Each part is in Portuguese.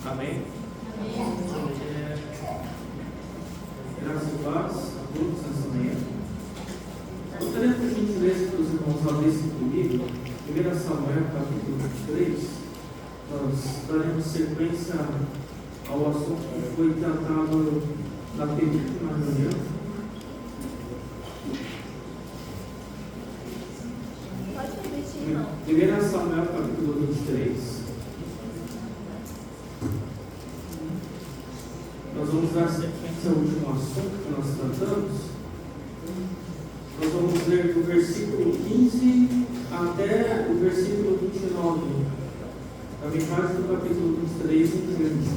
Amém? Graças a paz a todos nessa manhã. Gostaria que a gente lesse para os irmãos abrissem comigo 1 Samuel, capítulo 23. Nós daremos sequência ao assunto que foi tratado na penúltima reunião. Pode repetir, não. 1 Samuel, capítulo 23. Nós vamos dar sequência ao último assunto que nós tratamos. Nós vamos ler do versículo 15 até o versículo 29, a metade do capítulo 23 em diante.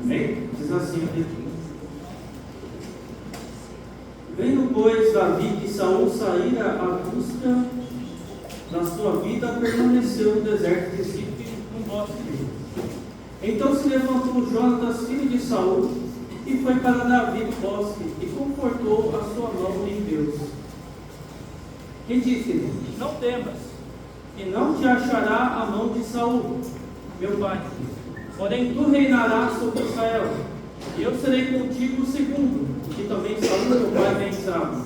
Amém? Diz assim: Vendo, pois, Davi que Saul saíra à busca da sua vida, permaneceu no deserto de Zif, no bosque. Então se levantou Jonatas, filho de Saul, e foi para Davi no bosque, e confortou a sua mão em Deus. E disse-lhe: Não temas, e não te achará a mão de Saul, meu pai. Porém tu reinarás sobre Israel, e eu serei contigo segundo, que também Saul, meu pai, pensava.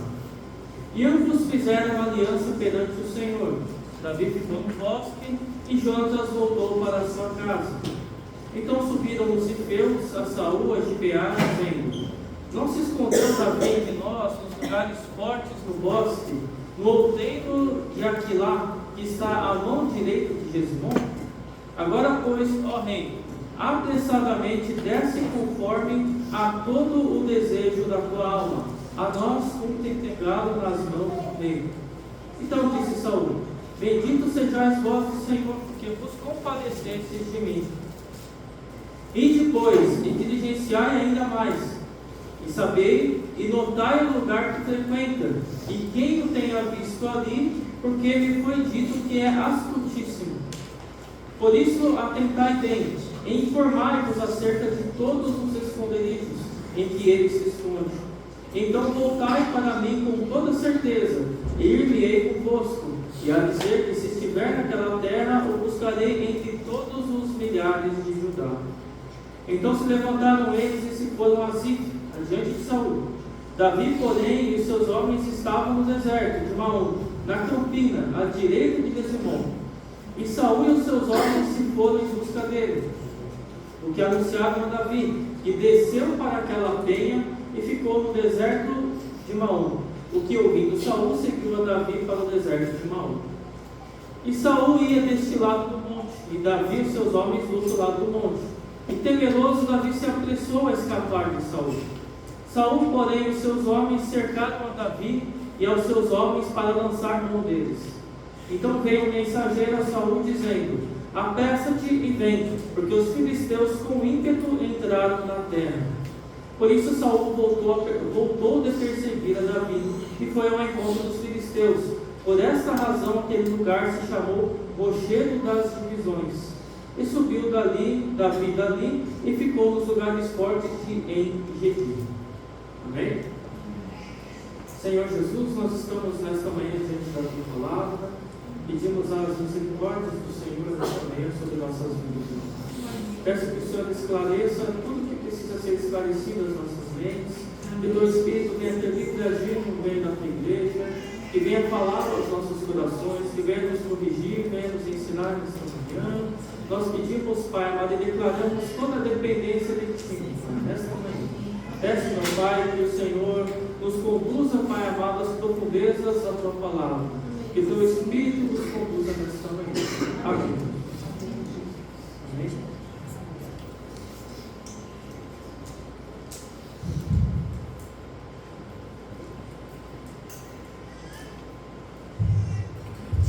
E ambos fizeram aliança perante o Senhor. Davi ficou no bosque, e Jonatas voltou para a sua casa. Então subiram os zifeus a Saul a Gibeá, dizendo: Não se escondeu Davi de nós nos lugares fortes do bosque, no outeiro de Aquilá, que está à mão direita de Jezimon? Agora, pois, ó rei, apressadamente desce conforme a todo o desejo da tua alma, a nós entregá-lo nas mãos do rei. Então disse Saul: Bendito sejais vós, Senhor, porque vos compadecestes de mim. E depois, e diligenciai ainda mais, e sabei, e notai o lugar que frequenta, e quem o tenha visto ali, porque me foi dito que é astutíssimo. Por isso, atentai bem, e informai-vos acerca de todos os esconderijos em que ele se esconde. Então voltai para mim com toda certeza, e ir-me-ei convosco, e a dizer que se estiver naquela terra, o buscarei entre todos os milhares de Judá. Então se levantaram eles e se foram a Zif, adiante de Saul. Davi, porém, e os seus homens estavam no deserto de Maom, na campina, à direita de Jezimon. E Saul e os seus homens se foram em busca dele, o que anunciaram a Davi, que desceu para aquela penha e ficou no deserto de Maom. O que, ouvindo Saul, seguiu a Davi para o deserto de Maom. E Saul ia deste lado do monte, e Davi e os seus homens do outro lado do monte. E temeroso, Davi se apressou a escapar de Saul. Saul, porém, e os seus homens cercaram a Davi e aos seus homens para lançar mão deles. Então veio um mensageiro a Saul dizendo: Apressa-te e vem, porque os filisteus com ímpeto entraram na terra. Por isso Saul voltou de perseguir a Davi e foi ao encontro dos filisteus. Por esta razão aquele lugar se chamou Rochedo das Divisões. E subiu Davi dali e ficou nos lugares fortes de Engedi. Amém? Senhor Jesus, nós estamos nesta manhã diante da tua palavra. Pedimos as misericórdias do Senhor nesta manhã sobre nossas vidas. Peço que o Senhor esclareça tudo que precisa ser esclarecido nas nossas mentes. Que o teu Espírito venha ter livre agir no meio da tua igreja. Que venha falar aos nossos corações. Que venha nos corrigir, venha nos ensinar nesta manhã. Nós pedimos, Pai amado, e declaramos toda a dependência de Ti, nesta manhã. Peço, meu Pai, que o Senhor nos conduza, Pai amado, às profundezas da Tua palavra. Que o Teu Espírito nos conduza nesta manhã. Amém. Amém.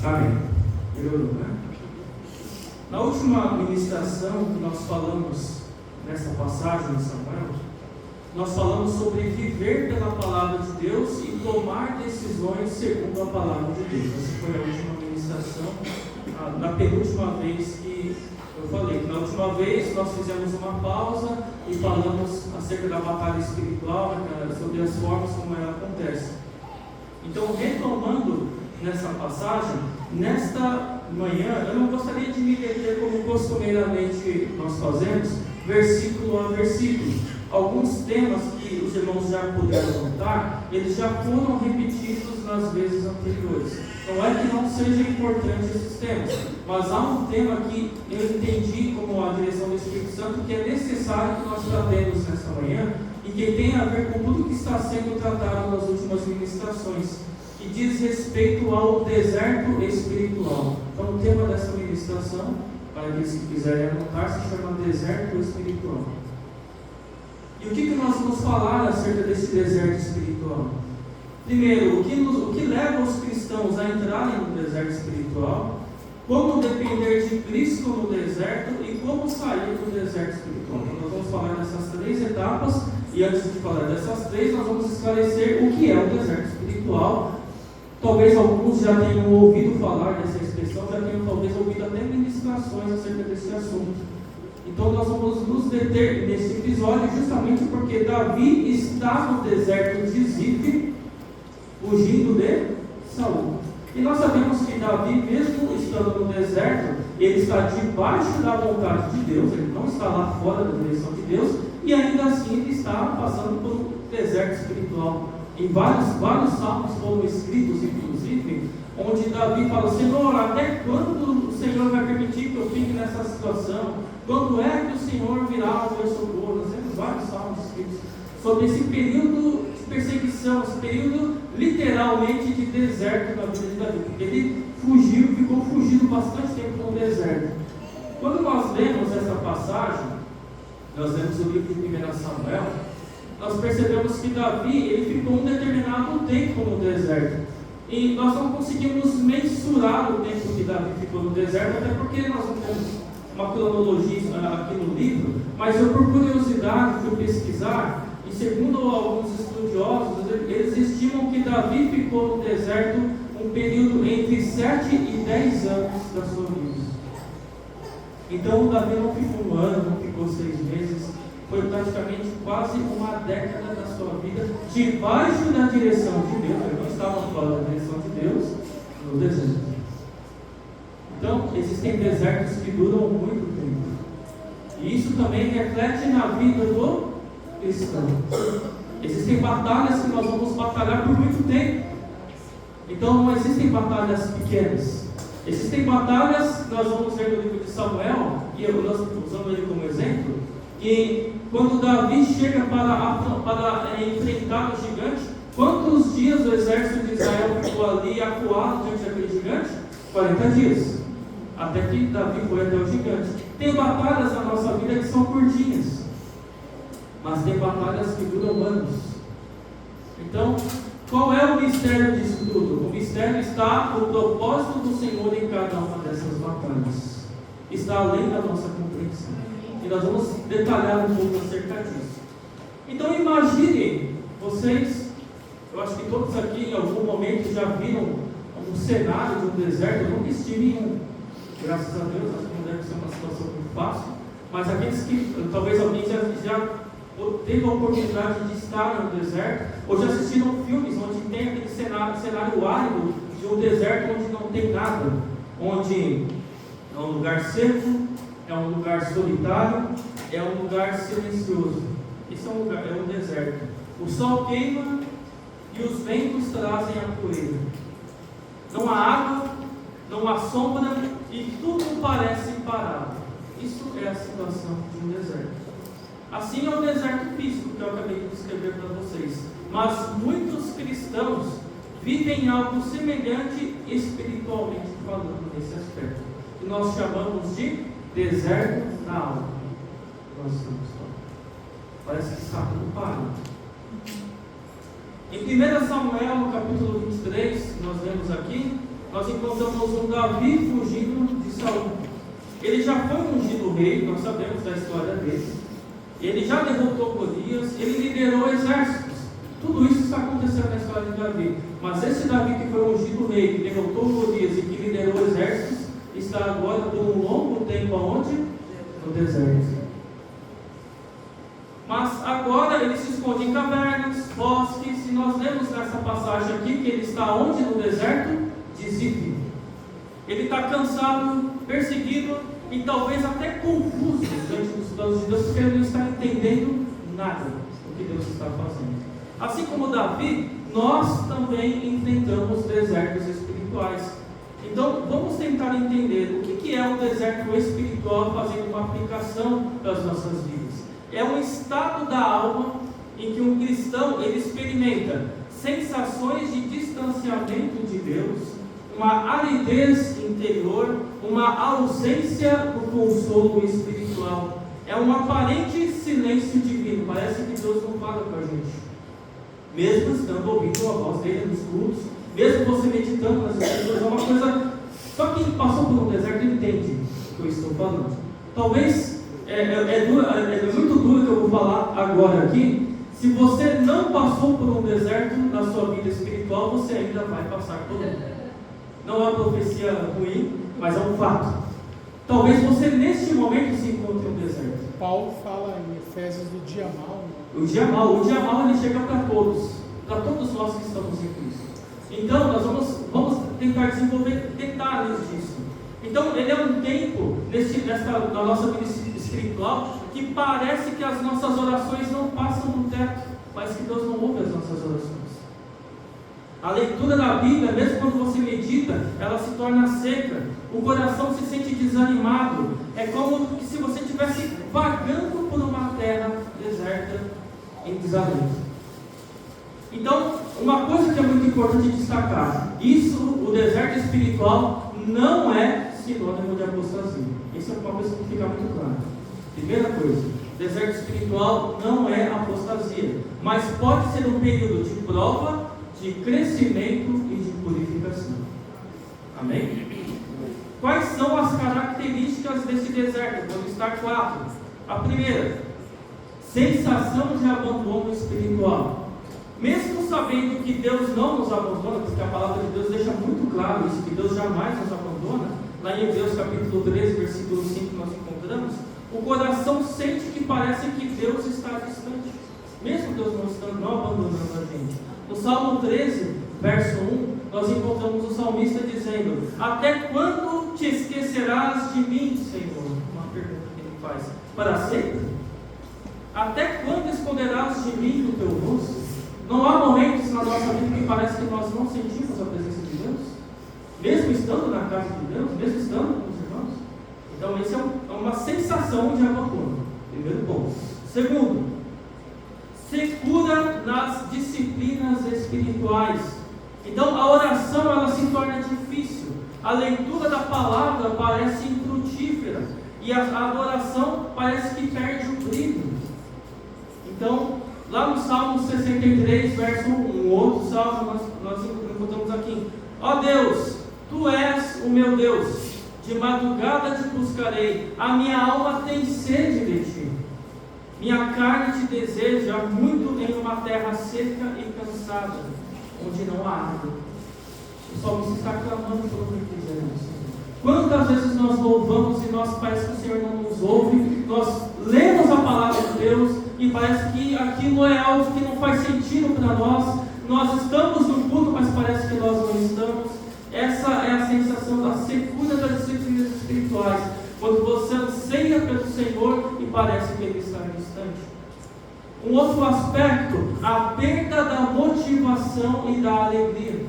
Amém. Melhorou, né? Na última ministração que nós falamos nessa passagem de Samuel, nós falamos sobre viver pela palavra de Deus e tomar decisões segundo a palavra de Deus. Essa foi a última ministração, na penúltima vez que eu falei. Na última vez nós fizemos uma pausa e falamos acerca da batalha espiritual, sobre as formas como ela acontece. Então, retomando nessa passagem, nesta manhã, eu não gostaria de me deter como costumeiramente nós fazemos, versículo a versículo. Alguns temas que os irmãos já puderam notar, eles já foram repetidos nas vezes anteriores. Não é que não seja importante esses temas, mas há um tema que eu entendi como a direção do Espírito Santo que é necessário que nós tratemos nessa manhã e que tem a ver com tudo que está sendo tratado nas últimas ministrações, que diz respeito ao deserto espiritual. Então, o tema dessa ministração, para aqueles que quiserem anotar, se chama deserto espiritual. E o que nós vamos falar acerca desse deserto espiritual? Primeiro, o que leva os cristãos a entrarem no deserto espiritual, como depender de Cristo no deserto e como sair do deserto espiritual. Então, nós vamos falar dessas 3 etapas, e antes de falar dessas 3, nós vamos esclarecer o que é o deserto espiritual. Talvez alguns já tenham ouvido falar dessa expressão, já tenham talvez ouvido até ministrações acerca desse assunto. Então nós vamos nos deter nesse episódio justamente porque Davi está no deserto de Zif, fugindo de Saul. E nós sabemos que Davi, mesmo estando no deserto, ele está debaixo da vontade de Deus, ele não está lá fora da direção de Deus, e ainda assim ele está passando por um deserto espiritual. E vários salmos foram escritos, inclusive, onde Davi fala: Senhor, até quando o Senhor vai permitir que eu fique nessa situação? Quando é que o Senhor virá ao meu socorro? Nós temos vários salmos escritos sobre esse período de perseguição, esse período literalmente de deserto na vida de Davi, porque ele ficou fugido bastante tempo no deserto. Quando nós lemos essa passagem, nós lemos o livro de 1 Samuel, nós percebemos que Davi ele ficou um determinado tempo no deserto. E nós não conseguimos mensurar o tempo que Davi ficou no deserto, até porque nós não temos uma cronologia aqui no livro, mas eu, por curiosidade, fui pesquisar, e segundo alguns estudiosos, eles estimam que Davi ficou no deserto um período entre 7 e 10 anos da sua vida. Então, Davi não ficou 1 ano, não ficou 6 meses, foi praticamente quase uma década da sua vida debaixo da direção de Deus. Ele não estava fora da direção de Deus no deserto. Então, existem desertos que duram muito tempo. E isso também reflete na vida do cristão. Existem batalhas que nós vamos batalhar por muito tempo. Então, não existem batalhas pequenas. Existem batalhas que nós vamos ver no livro de Samuel, e nós usamos ele como exemplo, que quando Davi chega para enfrentar o gigante, quantos dias o exército de Israel ficou ali acuado diante daquele gigante? 40 dias. Até que Davi foi até o gigante. Tem batalhas na nossa vida que são curtinhas, mas tem batalhas que duram anos. Então, qual é o mistério disso tudo? O mistério está no propósito do Senhor em cada uma dessas batalhas. Está além da nossa compreensão. E nós vamos detalhar um pouco acerca disso. Então imaginem, vocês, eu acho que todos aqui em algum momento já viram um cenário de um deserto. Eu nunca estive em um, graças a Deus, acho que não deve ser uma situação muito fácil, mas aqueles que, talvez alguém já teve a oportunidade de estar no deserto, ou já assistiram filmes onde tem aquele cenário árido de um deserto onde não tem nada, onde é um lugar seco, é um lugar solitário, é um lugar silencioso. Isso é um deserto. O sol queima e os ventos trazem a poeira. Não há água, não há sombra e tudo parece parado. Isso é a situação de um deserto. Assim é o deserto físico que eu acabei de descrever para vocês. Mas muitos cristãos vivem algo semelhante espiritualmente falando nesse aspecto, que nós chamamos de deserto da alma. Nós estamos falando. Parece que está tudo parado. Em 1 Samuel, no capítulo 23, que nós vemos aqui, nós encontramos um Davi fugindo de Saul. Ele já foi ungido rei, nós sabemos da história dele. Ele já derrotou Golias, ele liderou exércitos. Tudo isso está acontecendo na história de Davi. Mas esse Davi que foi ungido rei, que derrotou Golias e que liderou exércitos, está agora por um longo tempo aonde? No deserto. Mas agora ele se esconde em cavernas, bosques, e nós lemos nessa passagem aqui que ele está está onde? No deserto de Zif. Ele está cansado, perseguido e talvez até confuso diante dos planos de Deus, porque ele não está entendendo nada do que Deus está fazendo. Assim como Davi, nós também enfrentamos desertos espirituais. Então, vamos tentar entender o que é o deserto espiritual, fazendo uma aplicação para as nossas vidas. É um estado da alma em que um cristão ele experimenta sensações de distanciamento de Deus, uma aridez interior, uma ausência do consolo espiritual. É um aparente silêncio divino. Parece que Deus não fala com a gente, mesmo estando ouvindo a voz dele nos cultos, mesmo você meditando nas escrituras. É uma coisa, só quem passou por um deserto entende o que eu estou falando. Talvez é muito duro que eu vou falar agora aqui. Se você não passou por um deserto na sua vida espiritual, você ainda vai passar por um. Não é uma profecia ruim, mas é um fato. Talvez você neste momento se encontre em um deserto. Paulo fala em Efésios do dia mau. O dia mau ele chega para todos nós que estamos em Cristo. Então nós vamos tentar desenvolver detalhes disso. Então ele é um tempo na nossa vida espiritual que parece que as nossas orações não passam no teto, parece que Deus não ouve as nossas orações. A leitura da Bíblia, mesmo quando você medita, ela se torna seca, o coração se sente desanimado, é como se você estivesse vagando por uma terra deserta em desalento. Então, uma coisa que é muito importante destacar, o deserto espiritual não é sinônimo de apostasia. Isso é uma coisa que tem que ficar muito clara. Primeira coisa, deserto espiritual não é apostasia, mas pode ser um período de prova, de crescimento e de purificação. Amém? Quais são as características desse deserto? Vou listar 4. A primeira, sensação de abandono espiritual. Mesmo sabendo que Deus não nos abandona, porque a palavra de Deus deixa muito claro isso, que Deus jamais nos abandona, lá em Hebreus capítulo 13, versículo 5 nós encontramos, o coração sente que parece que Deus está distante, mesmo Deus não abandonando a gente. No Salmo 13, verso 1, nós encontramos o salmista dizendo: até quando te esquecerás de mim, Senhor? Uma pergunta que ele faz. Para sempre? Até quando esconderás de mim o teu rosto? Não há momentos na nossa vida que parece que nós não sentimos a presença de Deus? Mesmo estando na casa de Deus, mesmo estando com os irmãos? Então, isso é uma sensação de abandono. Primeiro ponto. Segundo, secura nas disciplinas espirituais. Então, a oração ela se torna difícil. A leitura da palavra parece infrutífera. E a adoração parece que perde o brilho. Então, lá no Salmo 63, verso 1, um outro salmo, nós encontramos aqui: ó Deus, Tu és o meu Deus, de madrugada te buscarei, a minha alma tem sede de Ti. Minha carne te deseja muito em uma terra seca e cansada, onde não há água. O salmista está clamando por um refrigério. Quantas vezes nós louvamos e parece que o Senhor não nos ouve, nós lemos a palavra de Deus e parece que aquilo é algo que não faz sentido para nós estamos no culto, mas parece que nós não estamos. Essa é a sensação da secura das disciplinas espirituais, quando você anseia pelo Senhor e parece que Ele está distante. Um outro aspecto, a perda da motivação e da alegria.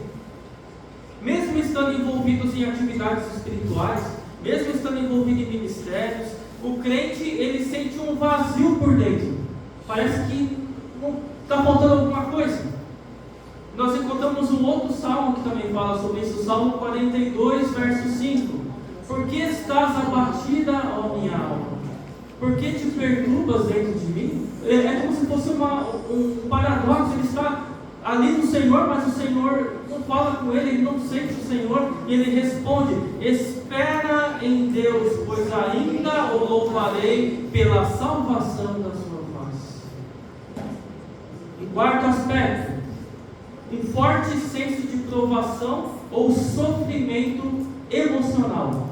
Mesmo estando envolvidos em atividades espirituais, mesmo estando envolvido em ministérios, o crente ele sente um vazio por dentro. Parece que está faltando alguma coisa. Nós encontramos um outro salmo que também fala sobre isso, o Salmo 42, verso 5. Por que estás abatida, ó minha alma? Por que te perturbas dentro de mim? É como se fosse um paradoxo. Ele está ali no Senhor, mas o Senhor não fala com ele não sente o Senhor, e ele responde: espera em Deus, pois ainda o louvarei pela salvação da sua face. E quarto aspecto, um forte senso de provação ou sofrimento emocional.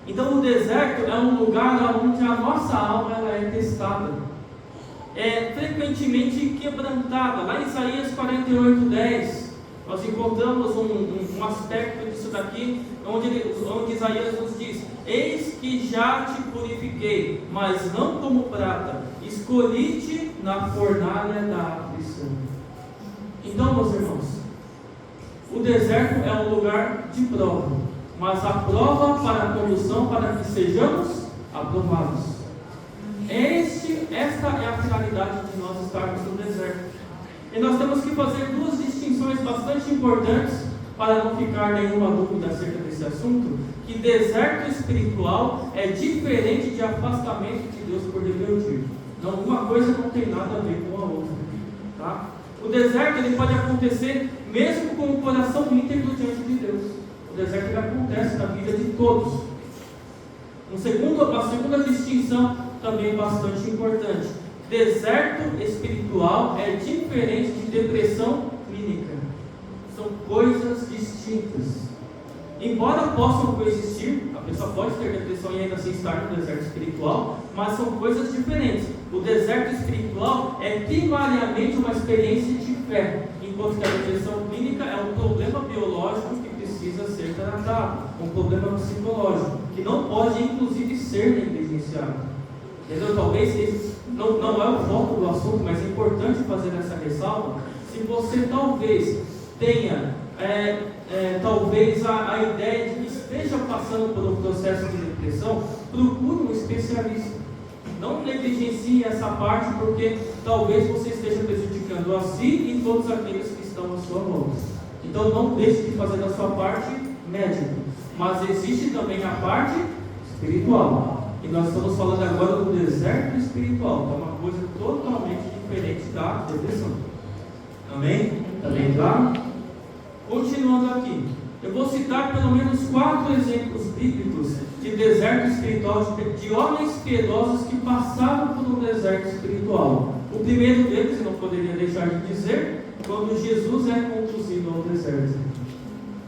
Então o deserto é um lugar onde a nossa alma ela é testada, é frequentemente quebrantada. Lá em Isaías 48:10, nós encontramos um aspecto disso daqui, onde Isaías nos diz: eis que já te purifiquei, mas não como prata, escolhi-te na fornalha da aflição. Então, meus irmãos, o deserto é um lugar de prova, mas a prova para a condução para que sejamos aprovados. Esta é a finalidade de nós estarmos no deserto. E nós temos que fazer duas distinções bastante importantes para não ficar nenhuma dúvida acerca desse assunto: que deserto espiritual é diferente de afastamento de Deus por rebeldia. Não, uma coisa não tem nada a ver com a outra, tá? O deserto ele pode acontecer mesmo com o coração íntegro diante de Deus. O deserto ele acontece na vida de todos. A segunda distinção também bastante importante: deserto espiritual é diferente de depressão clínica. São coisas distintas. Embora possam coexistir, a pessoa pode ter depressão e ainda assim estar no deserto espiritual, mas são coisas diferentes. O deserto espiritual é primariamente uma experiência de fé, enquanto que a depressão clínica é um problema biológico que precisa ser tratado, um problema psicológico, que não pode inclusive ser negligenciado. Entendeu? Talvez esse não é o foco do assunto, mas é importante fazer essa ressalva. Se você talvez tenha talvez a ideia de que esteja passando por um processo de depressão, procure um especialista. Não negligencie essa parte, porque talvez você esteja prejudicando a si e todos aqueles que estão à sua volta. Então não deixe de fazer a sua parte médica, mas existe também a parte espiritual. E nós estamos falando agora do deserto espiritual, que é uma coisa totalmente diferente da depressão. Amém? Está bem claro? Continuando aqui, eu vou citar pelo menos 4 exemplos bíblicos de deserto espiritual, de homens piedosos que passaram por um deserto espiritual. O primeiro deles, eu não poderia deixar de dizer, quando Jesus é conduzido ao deserto.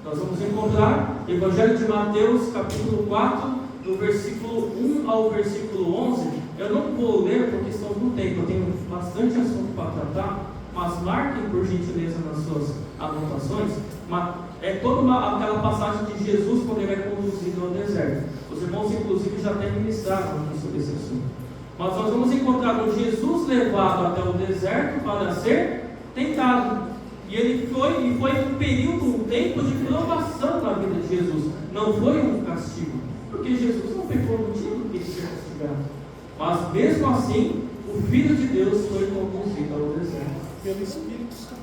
Nós vamos encontrar Evangelho de Mateus, capítulo 4, do versículo 1 ao versículo 11. Eu não vou ler por questão do tempo, eu tenho bastante assunto para tratar, mas marquem por gentileza nas suas anotações. É toda aquela passagem de Jesus quando ele é conduzido ao deserto. Os irmãos inclusive já até ministraram aqui sobre esse assunto. Mas nós vamos encontrar o Jesus levado até o deserto para ser tentado. E ele foi um período, um tempo de provação na vida de Jesus. Não foi um castigo, porque Jesus não pecou, não tinha do que ser castigado. Mas mesmo assim, o Filho de Deus foi conduzido ao deserto pelo Espírito Santo.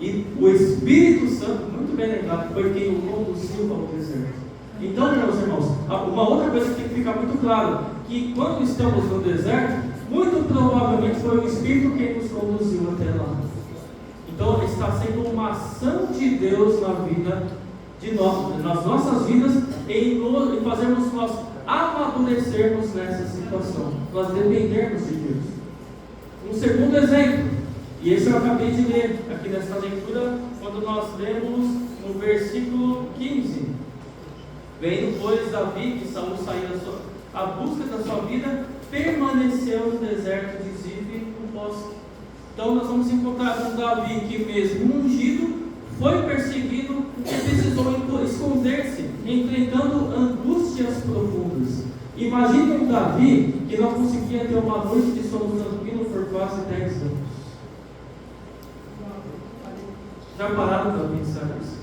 E o Espírito Santo, muito bem lembrado, foi quem o conduziu ao deserto. Então, meus irmãos, uma outra coisa que tem que ficar muito claro, que quando estamos no deserto, muito provavelmente foi o Espírito quem nos conduziu até lá. Então, está sendo uma ação de Deus na vida de nós, nas nossas vidas, em fazermos nós amadurecermos nessa situação, nós dependermos de Deus. Um segundo exemplo, e esse eu acabei de ler aqui nessa leitura, quando nós lemos no versículo 15: vendo, pois, Davi, que Saul saiu à busca da sua vida, permaneceu no deserto de Zif no bosque. Então nós vamos encontrar um Davi que, mesmo ungido, foi perseguido e precisou esconder-se, enfrentando angústias profundas. Imagine um Davi que não conseguia ter uma noite de sono tranquilo por quase 10 anos. Já pararam para pensar nisso?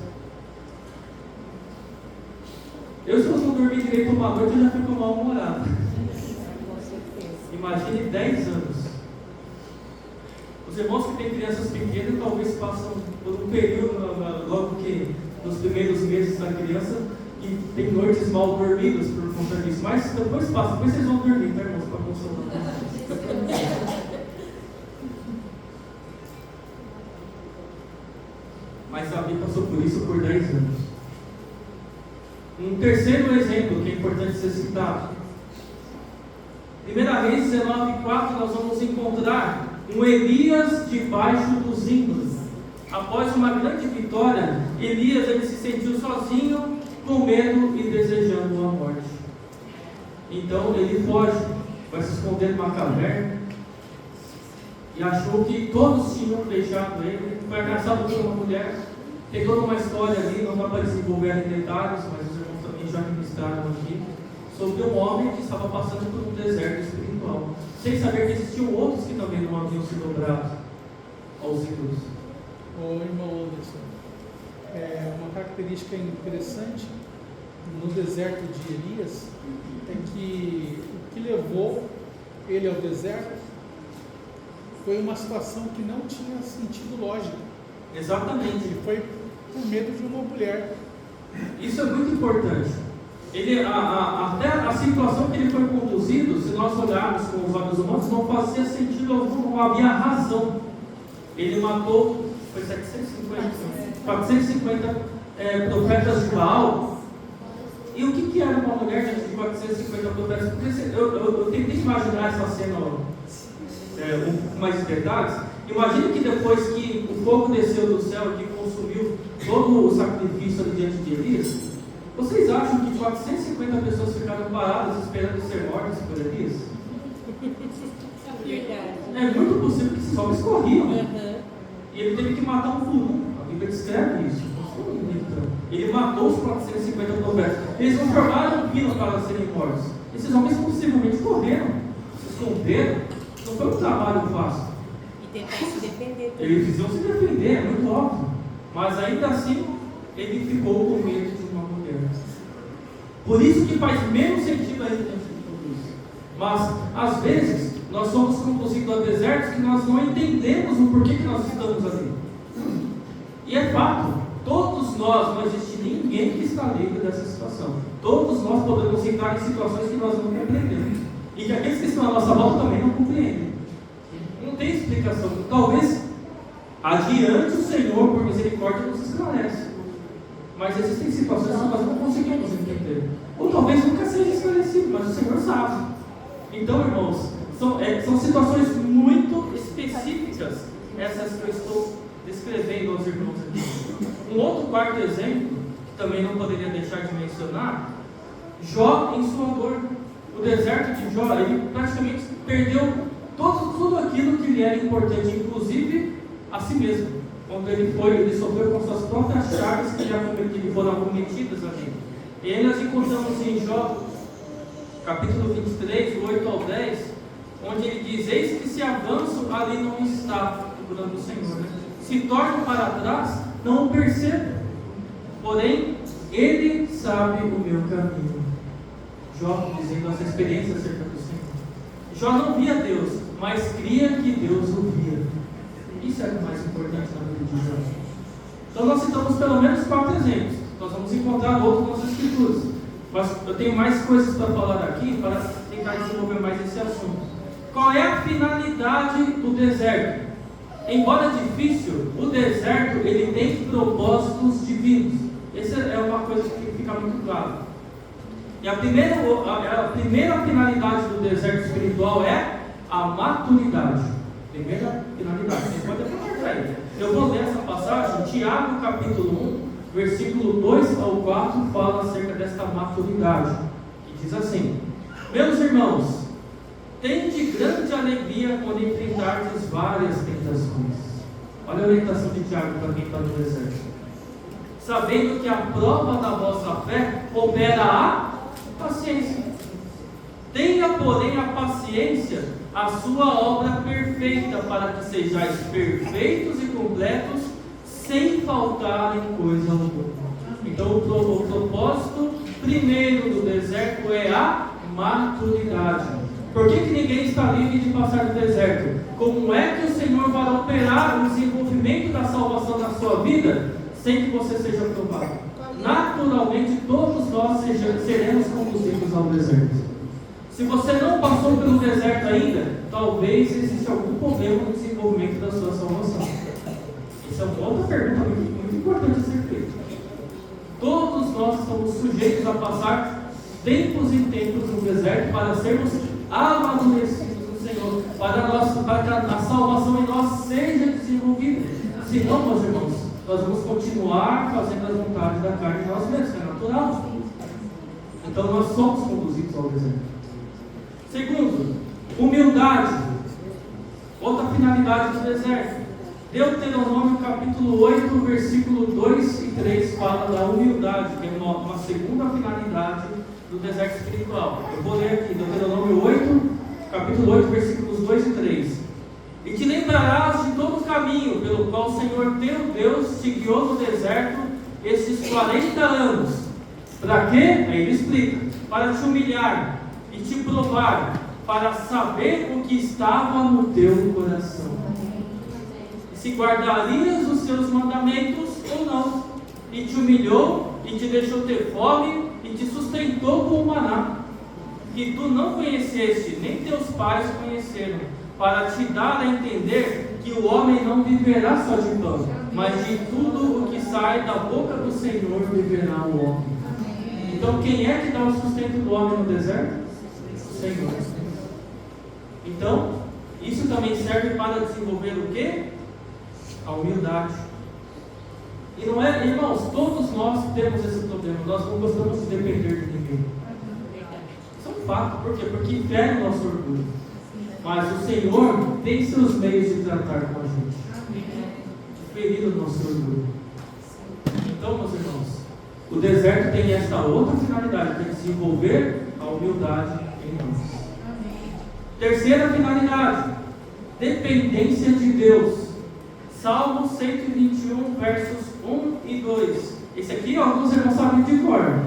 Eu, se eu não dormir direito uma noite, eu já fico mal-humorado. Imagine 10 anos. Os irmãos que têm crianças pequenas talvez passam por um período, logo que nos primeiros meses da criança, que tem noites mal dormidas por conta disso. Mas depois passa, depois vocês vão dormir, tá, irmãos? Para consolar. Mas Davi passou por isso por 10 anos. Um terceiro exemplo que é importante ser citado. 1 Reis 19:4, nós vamos encontrar um Elias debaixo dos zimbros. Após uma grande vitória, Elias ele se sentiu sozinho, com medo e desejando a morte. Então ele foge, vai se esconder numa caverna e achou que todos tinham deixado ele. Foi abraçado por uma mulher Tem toda uma história ali, não dá para desenvolver em detalhes, mas os irmãos também já ministraram aqui, sobre um homem que estava passando por um deserto espiritual, sem saber que existiam outros que também não haviam se dobrado aos ídolos. Ô irmão Anderson, uma característica interessante no deserto de Elias é que o que levou ele ao deserto foi uma situação que não tinha sentido lógico. Exatamente. Ele foi por medo de uma mulher. Isso é muito importante. Até a situação que ele foi conduzido, se nós olharmos com os olhos humanos, não fazia sentido algum, não havia razão. Ele matou, foi 450 profetas de Baal. E o que era uma mulher diante de 450 profetas? Eu tentei imaginar essa cena com mais detalhes. Imagine que depois que o fogo desceu do céu e que consumiu todo o sacrifício ali diante de Elias, vocês acham que 450 pessoas ficaram paradas esperando ser mortas por Elias? É muito possível que esses homens corriam. E ele teve que matar um por um. A Bíblia descreve isso. Ele matou os 450 profetas. Eles não formaram fila para serem mortos. Esses homens possivelmente correram, se esconderam. Não foi um trabalho fácil. E tentar se defender. Eles precisam se defender, é muito óbvio. Mas ainda assim, ele ficou com medo de uma mulher. Por isso que faz menos sentido ainda de tudo isso. Mas, às vezes, nós somos conduzidos a desertos que nós não entendemos o porquê que nós estamos ali. E é fato, todos nós, não existe ninguém que está livre dessa situação. Todos nós podemos entrar em situações que nós não compreendemos. E que aqueles que estão à nossa volta também não compreendem. Não tem explicação. Talvez adiante o Senhor, por misericórdia, nos esclarece. Mas existem situações que nós não conseguimos entender. Ou talvez nunca seja esclarecido, mas o Senhor sabe. Então, irmãos, são situações muito específicas, essas que eu estou descrevendo aos irmãos aqui. Um outro quarto exemplo, que também não poderia deixar de mencionar, Jó em sua dor. O deserto de Jó, ele praticamente perdeu tudo aquilo que lhe era importante, inclusive a si mesmo. Quando ele sofreu com suas próprias chagas que foram cometidas ali. E aí nós encontramos em Jó, capítulo 23, 8 ao 10, onde ele diz: eis que se avanço, ali não está, procurando o Senhor, né? Se torno para trás, não o percebo. Porém, ele sabe o meu caminho. Jó dizendo essa experiência acerca do Senhor. Jó não via Deus, mas cria que Deus o via. Isso é o mais importante na vida de Jó. Então nós citamos pelo menos 4 exemplos. Nós vamos encontrar outros nas Escrituras. Mas eu tenho mais coisas para falar aqui, para tentar desenvolver mais esse assunto. Qual é a finalidade do deserto? Embora difícil, o deserto ele tem propósitos divinos. Essa é uma coisa que tem que ficar muito clara. E a primeira finalidade do deserto espiritual é a maturidade. Primeira finalidade. Você pode até aí. Eu vou ler essa passagem, Tiago capítulo 1, versículo 2 ao 4, fala acerca desta maturidade. E diz assim: meus irmãos, tende grande alegria quando enfrentardes várias tentações. Olha a orientação de Tiago para quem está no deserto. Sabendo que a prova da vossa fé opera a paciência. Tenha, porém, a paciência a sua obra perfeita, para que sejais perfeitos e completos, sem faltar em coisa alguma. Então, o propósito primeiro do deserto é a maturidade. Por que ninguém está livre de passar no deserto? Como é que o Senhor vai operar o desenvolvimento da salvação na sua vida sem que você seja provado? Naturalmente, todos nós seremos conduzidos ao deserto. Se você não passou pelo deserto ainda, talvez exista algum problema no desenvolvimento da sua salvação. Essa é uma outra pergunta muito importante a ser feita. Todos nós estamos sujeitos a passar tempos e tempos no deserto para sermos amadurecidos no Senhor, para que a salvação em nós seja desenvolvida. Senão, meus irmãos, nós vamos continuar fazendo as vontades da carne de nós mesmos, que é natural. Então nós somos conduzidos ao deserto. Segundo, humildade. Outra finalidade do deserto. Deuteronômio capítulo 8, versículo 2 e 3 fala da humildade, que é uma segunda finalidade do deserto espiritual. Eu vou ler aqui, Deuteronômio 8, capítulo 8, versículos 2 e 3. E te lembrarás de todo o caminho pelo qual o Senhor teu Deus te guiou no deserto esses 40 anos. Para quê? Aí ele explica: para te humilhar e te provar, para saber o que estava no teu coração, e se guardarias os seus mandamentos ou não. E te humilhou e te deixou ter fome e te sustentou com o maná, que tu não conheceste, nem teus pais conheceram, para te dar a entender que o homem não viverá só de pão, mas de tudo o que sai da boca do Senhor viverá o homem. Então quem é que dá o sustento do homem no deserto? O Senhor. Então, isso também serve para desenvolver o quê? A humildade. E não é, irmãos, todos nós temos esse problema, nós não gostamos de depender de ninguém. Isso é um fato, por quê? Porque fere o nosso orgulho. Mas o Senhor tem seus meios de tratar com a gente, de ferir o nosso orgulho. Então, meus irmãos, o deserto tem esta outra finalidade, que é desenvolver a humildade em nós. Terceira finalidade, dependência de Deus. Salmo 121, versos 1 e 2. Esse aqui, alguns irmãos sabem de cor.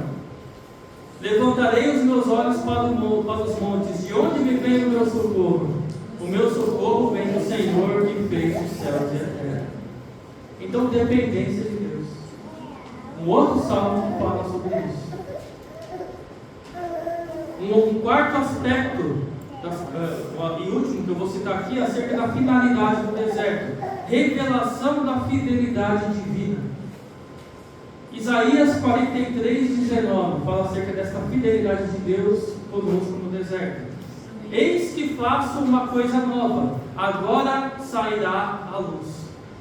Levantarei os meus olhos para os montes, de onde me vem o meu socorro? O meu socorro vem do Senhor que fez os céus e a terra. Então, dependência de Deus. Um outro salmo fala sobre isso. Um quarto aspecto, e último que eu vou citar aqui, acerca da finalidade do deserto: revelação da fidelidade divina. Isaías 43:19 fala acerca dessa fidelidade de Deus conosco no deserto. Eis que faço uma coisa nova, agora sairá a luz.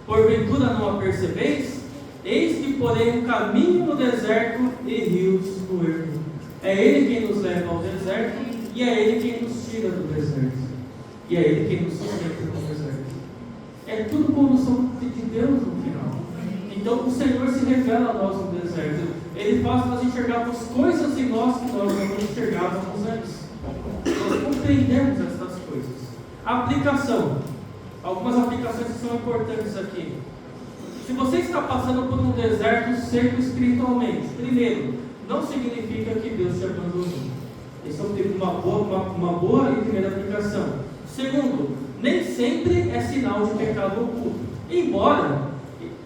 Porventura não a percebeis? Eis que porém um caminho no deserto e rios no ermo. É Ele quem nos leva ao deserto, e é Ele quem nos tira do deserto, e é Ele quem nos sustenta no deserto. É tudo condução de Deus no final. Então o Senhor se revela a nós no deserto. Ele faz nós enxergarmos coisas em nós que nós não enxergávamos antes. Nós compreendemos essas coisas. Aplicação. Algumas aplicações que são importantes aqui. Se você está passando por um deserto seco espiritualmente, primeiro, não significa que Deus te abandonou. Esse é uma boa e primeira aplicação. Segundo, nem sempre é sinal de pecado oculto. Embora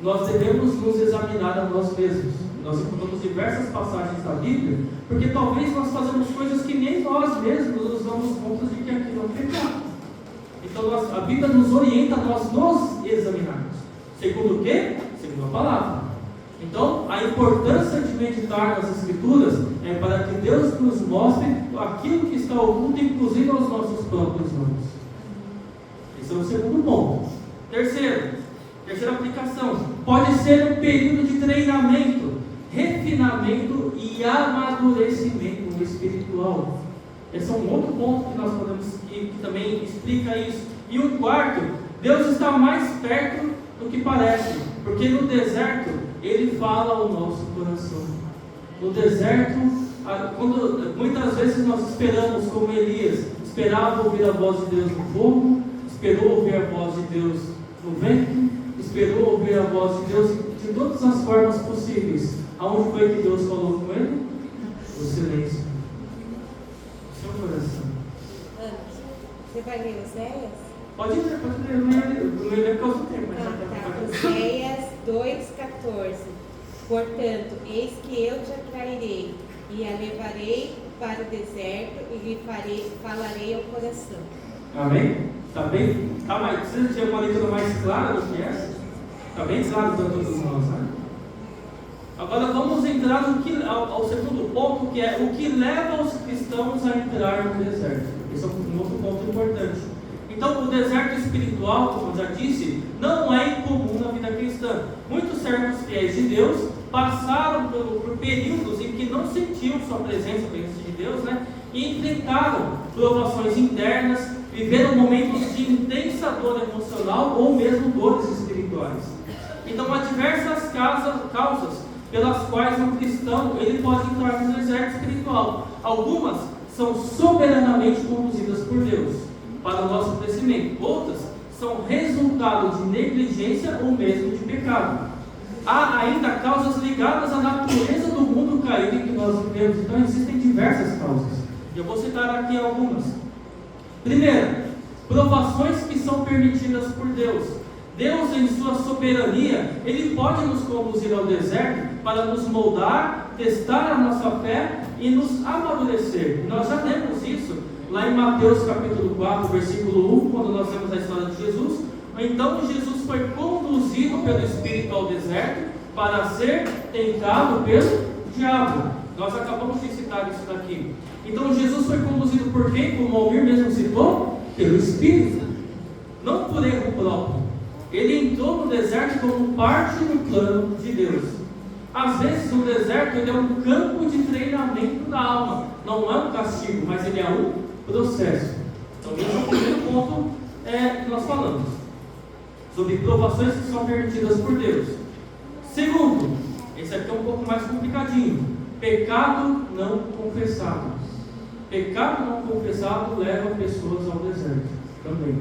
nós devemos nos examinar a nós mesmos. Nós encontramos diversas passagens da Bíblia, porque talvez nós fazemos coisas que nem nós mesmos nos damos conta de que aquilo é um pecado. Então a Bíblia nos orienta a nós nos examinarmos. Segundo o quê? Segundo a palavra. Então, a importância de meditar nas Escrituras é para que Deus nos mostre aquilo que está oculto, inclusive aos nossos próprios olhos. Esse é o segundo ponto. Terceira aplicação, pode ser um período de treinamento, refinamento e amadurecimento espiritual. Esse é um outro ponto que nós podemos, que também explica isso. E um quarto, Deus está mais perto do que parece, porque no deserto Ele fala ao nosso coração. No deserto, quando muitas vezes nós esperamos, como Elias, esperava ouvir a voz de Deus no fogo, esperou ouvir a voz de Deus no vento, esperou ouvir a voz de Deus de todas as formas possíveis. Aonde foi que Deus falou com ele? No silêncio. Seu coração. Ana, você vai ler Oséias? Pode ler, não ler por causa do tempo. Oséias 2,14. Portanto, eis que eu te atrairei e a levarei para o deserto e lhe falarei ao coração. Amém? Está bem? Mas precisa de uma leitura mais clara do que essa? Está bem claro para todos nós, né? Agora vamos entrar ao segundo ponto, que é o que leva os cristãos a entrar no deserto. Esse é um outro ponto importante. Então, o deserto espiritual, como eu já disse, não é incomum na vida cristã. Muitos servos fiéis de Deus passaram por períodos em que não sentiam sua presença, a presença de Deus, né? E enfrentaram provações internas, viveram momentos de intensa dor emocional ou mesmo dores espirituais. Então há diversas causas pelas quais um cristão ele pode entrar no deserto espiritual. Algumas são soberanamente conduzidas por Deus para o nosso crescimento. Outras são resultado de negligência ou mesmo de pecado. Há ainda causas ligadas à natureza do mundo caído em que nós vivemos. Então existem diversas causas. Eu vou citar aqui algumas. Primeiro, provações que são permitidas por Deus. Deus, em sua soberania, Ele pode nos conduzir ao deserto para nos moldar, testar a nossa fé e nos amadurecer. Nós já lemos isso lá em Mateus capítulo 4, versículo 1, quando nós vemos a história de Jesus. Então Jesus foi conduzido pelo Espírito ao deserto para ser tentado pelo diabo. Nós acabamos de citar isso daqui. Então Jesus foi conduzido por quem? Como o Almir mesmo citou? Pelo Espírito. Não por erro próprio. Ele entrou no deserto como parte do plano de Deus. Às vezes o deserto ele é um campo de treinamento da alma. Não é um castigo, mas ele é um processo. Então esse é o primeiro ponto que nós falamos. Sobre provações que são permitidas por Deus. Segundo, esse aqui é um pouco mais complicadinho. Pecado não confessado. Pecado não confessado leva pessoas ao deserto também.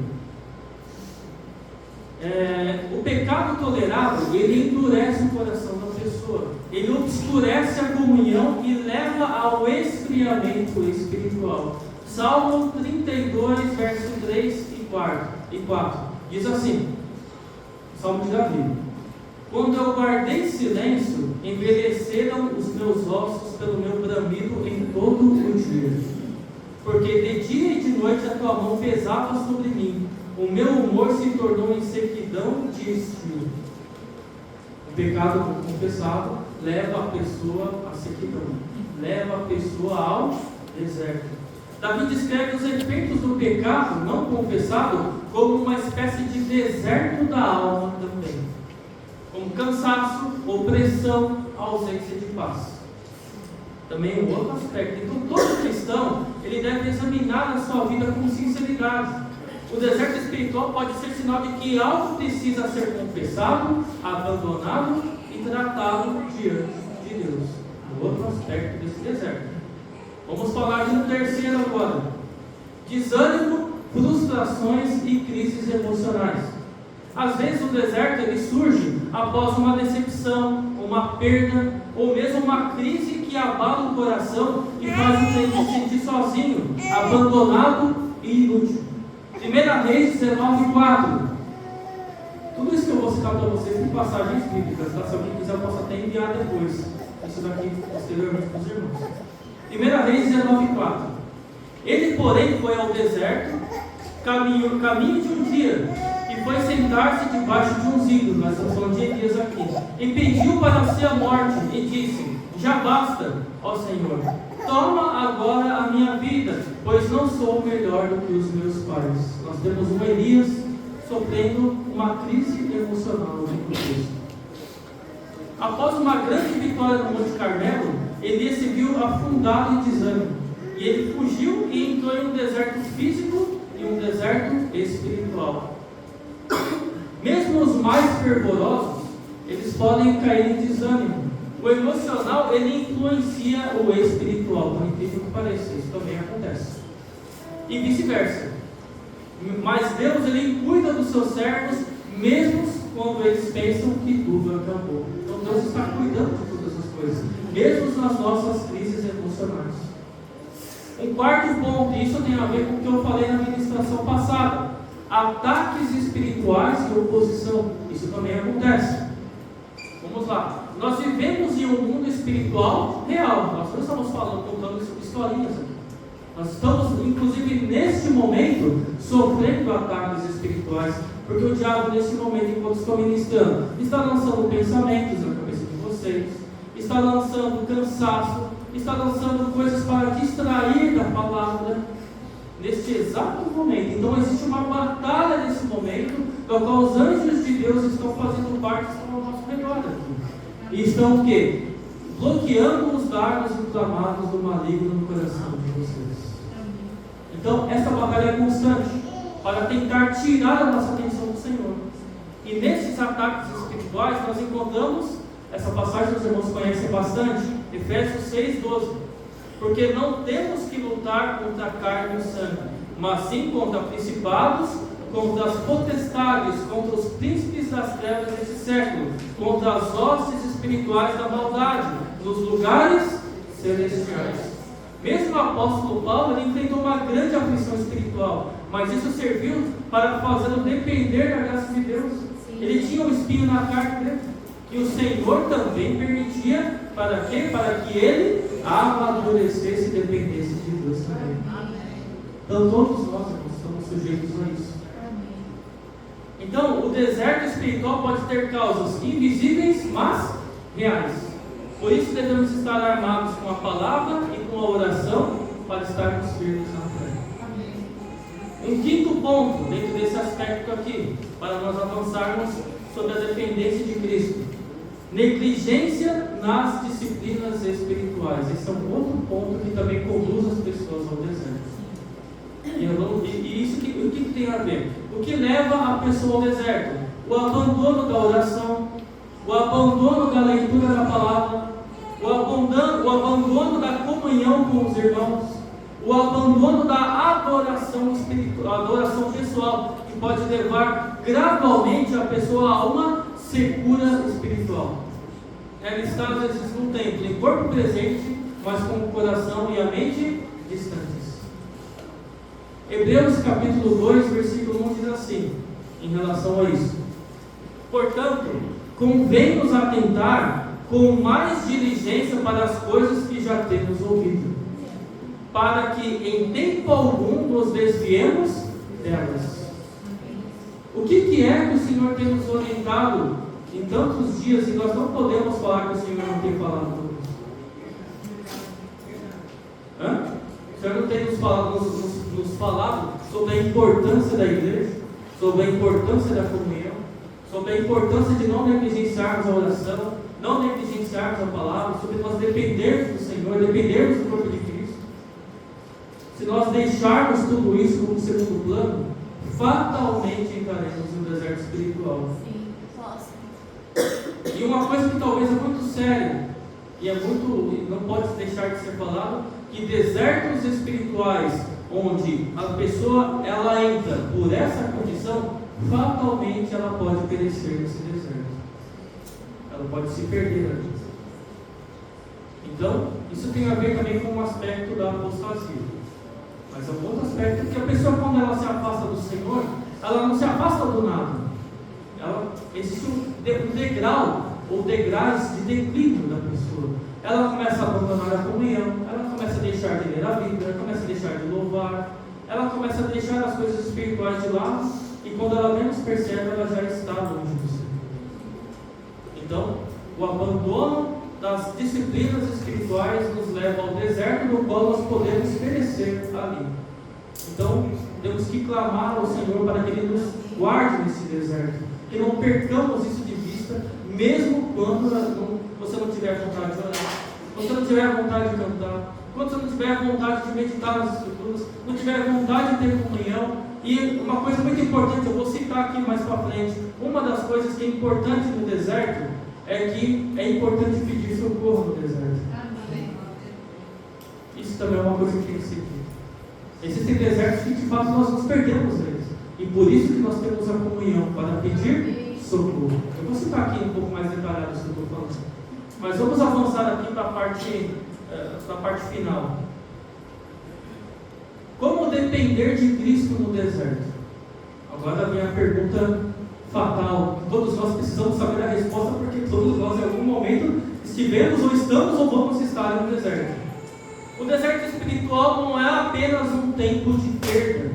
O pecado tolerado, ele endurece o coração da pessoa. Ele obscurece a comunhão e leva ao esfriamento espiritual. Salmo 32, verso 3 e 4. Diz assim, Salmo de Davi: quando eu guardei silêncio, envelheceram os meus ossos pelo meu bramido em todo o dia. Porque de dia e de noite a tua mão pesava sobre mim. O meu humor se tornou em sequidão de estio. O pecado não confessado leva a pessoa à sequidão, leva a pessoa ao deserto. Davi descreve os efeitos do pecado não confessado como uma espécie de deserto da alma também, como cansaço, opressão, ausência de paz. Também um outro aspecto. Então todo cristão ele deve examinar a sua vida com sinceridade. O deserto espiritual pode ser sinal de que algo precisa ser confessado, abandonado e tratado diante de Deus. Um outro aspecto desse deserto. Vamos falar de um terceiro agora. Desânimo, frustrações e crises emocionais. Às vezes o deserto ele surge após uma decepção, uma perda ou mesmo uma crise que abala o coração e faz o crente se sentir sozinho, abandonado e inútil. 1 Reis 19:4. Tudo isso que eu vou citar para vocês tem passagens bíblicas, tá? Se alguém quiser, eu posso até enviar depois. Isso daqui posteriormente para os irmãos. 1 Reis 19:4. Ele, porém, foi ao deserto, caminho de um dia, e foi sentar-se debaixo de um ídolos. Nós estamos falando de Elias aqui. E pediu para si a morte, e disse: já basta, ó Senhor, toma agora a minha vida, pois não sou melhor do que os meus pais. Nós temos um Elias sofrendo uma crise emocional no contexto. Após uma grande vitória no Monte Carmelo, Elias se viu afundado em desânimo. E ele fugiu e entrou em um deserto físico e um deserto espiritual. Mesmo os mais fervorosos, eles podem cair em desânimo. O emocional, ele influencia o espiritual, por incrível que pareça, isso também acontece. E vice-versa. Mas Deus, ele cuida dos seus servos, mesmo quando eles pensam que tudo acabou. Então Deus está cuidando de todas as coisas, mesmo nas nossas crises emocionais. Um quarto ponto, e isso tem a ver com o que eu falei na ministração passada: ataques espirituais e oposição. Isso também acontece. Vamos lá. Nós vivemos em um mundo espiritual real. Nós não estamos contando historinhas aqui. Nós estamos, inclusive, neste momento, sofrendo ataques espirituais, porque o diabo, nesse momento, enquanto estou ministrando, está lançando pensamentos na cabeça de vocês, está lançando cansaço, está lançando coisas para distrair da palavra, neste exato momento. Então existe uma batalha nesse momento, da qual os anjos de Deus estão fazendo parte, estão ao nosso redor aqui. E estão o quê? Bloqueando os dardos inflamados do maligno no coração de vocês. Então, essa batalha é constante para tentar tirar a nossa atenção do Senhor. E nesses ataques espirituais, nós encontramos, essa passagem os irmãos conhecem bastante, Efésios 6:12. Porque não temos que lutar contra a carne e o sangue, mas sim contra principados, contra as potestades, contra os príncipes das trevas desse século, contra as hostes espirituais da maldade, nos lugares celestiais. Mesmo o apóstolo Paulo, ele enfrentou uma grande aflição espiritual, mas isso serviu para fazê-lo depender da graça de Deus. Ele tinha um espinho na carne dele, que o Senhor também permitia, para quê? Para que ele amadurecesse e dependesse de Deus também. Então todos nós estamos sujeitos a isso. Então o deserto espiritual pode ter causas invisíveis, mas reais. Por isso devemos estar armados com a palavra e com a oração para estarmos firmes na fé. Um quinto ponto dentro desse aspecto aqui, para nós avançarmos sobre a dependência de Cristo: negligência nas disciplinas espirituais. Esse é um outro ponto que também conduz as pessoas ao deserto. E isso o que tem a ver? O que leva a pessoa ao deserto? O abandono da oração, o abandono da leitura da palavra, o abandono da comunhão com os irmãos, o abandono da adoração espiritual, adoração pessoal, que pode levar gradualmente a pessoa a uma secura espiritual. Ela está às vezes no templo, em corpo presente, mas com o coração e a mente distantes. Hebreus capítulo 2, versículo 1 diz assim, em relação a isso: portanto, convém-nos atentar com mais diligência para as coisas que já temos ouvido, para que em tempo algum nos desviemos delas. O que é que o Senhor tem nos orientado em tantos dias, e nós não podemos falar que o Senhor não tem falado tudo isso? O Senhor não tem nos falado sobre a importância da igreja, sobre a importância da comunhão, sobre a importância de não negligenciarmos a oração, não negligenciarmos a palavra, sobre nós dependermos do Senhor, dependermos do corpo de Cristo. Se nós deixarmos tudo isso como segundo plano, fatalmente entraremos no deserto espiritual. E uma coisa que talvez é muito séria, e não pode deixar de ser falado, que desertos espirituais, onde a pessoa ela entra por essa condição, fatalmente ela pode perecer nesse deserto. Ela pode se perder ali. Então, isso tem a ver também com o aspecto da apostasia. Mas é um outro aspecto, que a pessoa, quando ela se afasta do Senhor, ela não se afasta do nada. Existe um degrau, ou degraus de declínio da pessoa. Ela começa a abandonar a comunhão, ela começa a deixar de ler a Bíblia, ela começa a deixar de louvar, ela começa a deixar as coisas espirituais de lado, e quando ela menos percebe, ela já está longe do Senhor. Então, o abandono das disciplinas espirituais nos leva ao deserto, no qual nós podemos perecer ali. Então, temos que clamar ao Senhor para que Ele nos guarde nesse deserto, que não percamos isso de vista, mesmo quando você não tiver vontade de orar, quando você não tiver vontade de cantar, quando você não tiver vontade de meditar nas Escrituras, não tiver vontade de ter comunhão. E uma coisa muito importante, eu vou citar aqui mais para frente, uma das coisas que é importante no deserto é que é importante pedir socorro no deserto. Isso também é uma coisa que tem que ser dita. Existem desertos que de fato nós nos perdemos deles, e por isso que nós temos a comunhão para pedir socorro. Eu vou citar aqui um pouco mais detalhado isso que eu estou falando, mas vamos avançar aqui para a parte final. Como depender de Cristo no deserto? Agora vem a pergunta fatal. Todos nós precisamos saber a resposta, porque todos nós em algum momento estivemos ou estamos ou vamos estar no deserto. O deserto espiritual não é apenas um tempo de perda,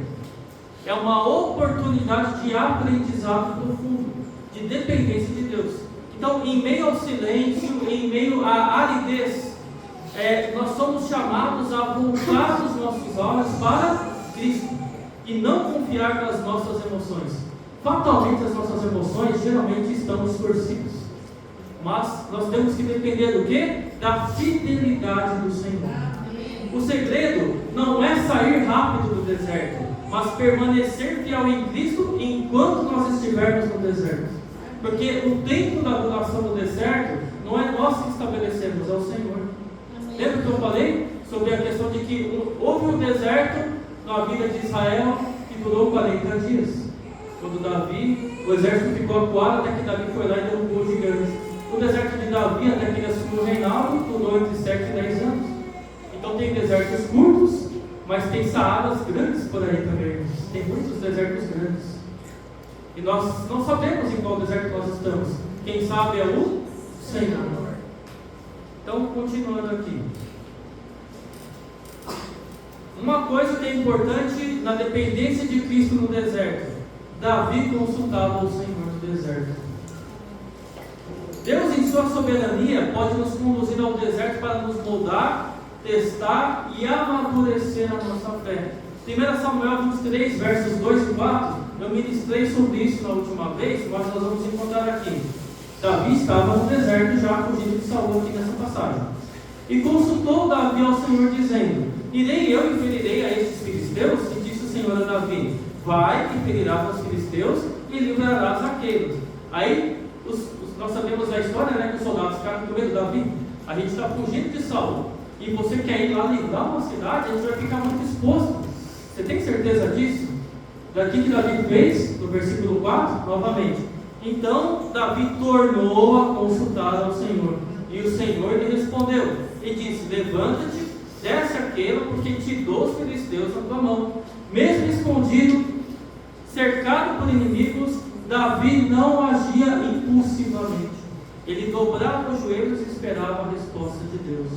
é uma oportunidade de aprendizado profundo, de dependência de Deus. Então, em meio ao silêncio, em meio à aridez, nós somos chamados a voltar os nossos olhos para Cristo e não confiar nas nossas emoções. Fatalmente, as nossas emoções geralmente estão distorcidas, mas nós temos que depender do quê? Da fidelidade do Senhor. O segredo não é sair rápido do deserto, mas permanecer fiel em Cristo enquanto nós estivermos no deserto. Porque o tempo da duração do deserto não é nós que estabelecemos, é o Senhor. Amém. Lembra que eu falei sobre a questão de que houve um deserto na vida de Israel que durou 40 dias. Quando Davi, o exército ficou acuado até que Davi foi lá e derrubou o gigante. O deserto de Davi, até que ele assumiu o reinado, durou entre 7 e 10 anos. Então tem desertos curtos, mas tem saaras grandes por aí também. Tem muitos desertos grandes. E nós não sabemos em qual deserto nós estamos. Quem sabe é o Senhor. Então, continuando aqui. Uma coisa que é importante na dependência de Cristo no deserto. Davi consultava o Senhor no deserto. Deus, em sua soberania, pode nos conduzir ao deserto para nos moldar, testar e amadurecer a nossa fé. 1 Samuel 23, versos 2 e 4, eu ministrei sobre isso na última vez, mas nós vamos encontrar aqui. Davi estava no deserto já fugindo de Saul aqui nessa passagem. E consultou Davi ao Senhor, dizendo: Irei eu e ferirei a estes filisteus? E disse o Senhor a Davi: Vai e ferirás aos filisteus e livrarás aqueles. Aí, nós sabemos a história, né, que os soldados ficaram com medo de Davi. A gente está fugindo de Saul. E você quer ir lá livrar uma cidade, a gente vai ficar muito exposto. Você tem certeza disso? Daqui que Davi fez, no versículo 4, novamente. Então Davi tornou a consultar ao Senhor. E o Senhor lhe respondeu e disse: Levanta-te, desce aquele, porque te dou os filisteus na tua mão. Mesmo escondido, cercado por inimigos, Davi não agia impulsivamente. Ele dobrava os joelhos e esperava a resposta de Deus.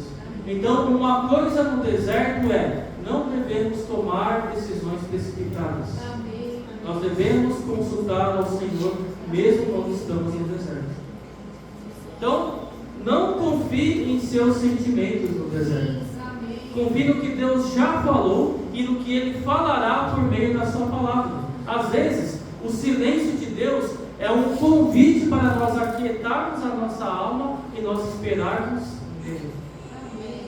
Então, uma coisa no deserto é: não devemos tomar decisões precipitadas. Amém. Nós devemos consultar ao Senhor, mesmo quando estamos no deserto. Então, não confie em seus sentimentos no deserto. Confie no que Deus já falou e no que Ele falará por meio da sua palavra. Às vezes, o silêncio de Deus é um convite para nós aquietarmos a nossa alma e nós esperarmos nele.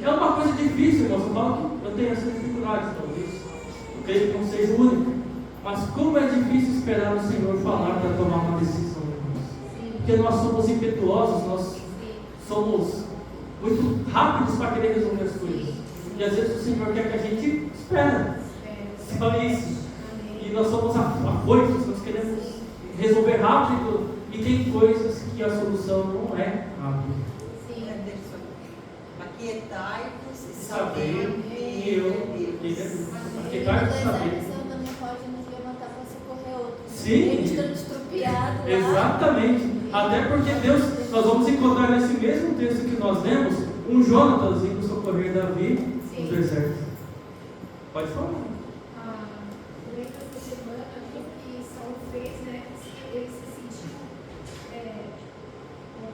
É uma coisa difícil, irmãos. Eu falo que eu tenho essa dificuldade, talvez. Eu creio que não seja o único. Mas como é difícil esperar o Senhor falar para tomar uma decisão, irmãos. Porque nós somos impetuosos, nós somos muito rápidos para querer resolver as coisas. E às vezes o Senhor quer que a gente espera, se valise. E nós somos afoitos, nós queremos resolver rápido. E tem coisas que a solução não é rápida. Aquietai-vos e saber que eu. Aquietai-vos e saber. Você também pode nos levantar para socorrer outros. Sim. Eles estão estrupiados lá. Exatamente. Até porque Deus, nós vamos encontrar nesse mesmo texto que nós lemos, um Jonatas indo socorrer Davi no deserto. Pode falar. Durante essa semana, o que Saul fez, né, ele se sentiu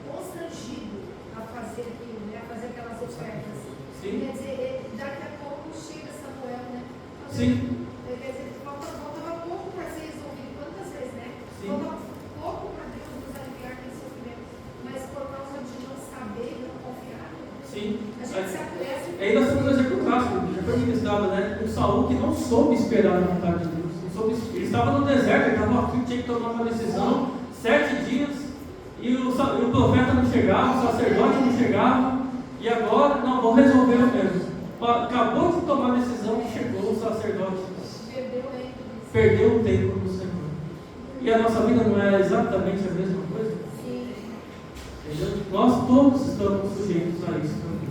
constrangido a fazer aquilo, né, a fazer aquelas ofertas. Sim. Quer dizer, daqui a pouco chega Samuel, né? Sim. Quer dizer, faltava pouco para ser resolvido. Quantas vezes, né? Sim. Faltava pouco para Deus nos aliviar desse sofrimento. Mas por causa de não saber, não confiar, Sim. a gente se apressa. Aí nós temos um exemplo clássico, já foi ministrado, né? Um Saul que não soube esperar na vontade de Deus. Ele estava no deserto, ele estava aqui, tinha que tomar uma decisão, 7 dias, e o profeta não chegava, o sacerdote não chegava, e agora, não, vou resolver eu mesmo. Acabou de tomar a decisão, chegou o sacerdote. Perdeu o tempo do Senhor. E a nossa vida não é exatamente a mesma coisa? Sim. Entendeu? Nós todos estamos sujeitos a isso também.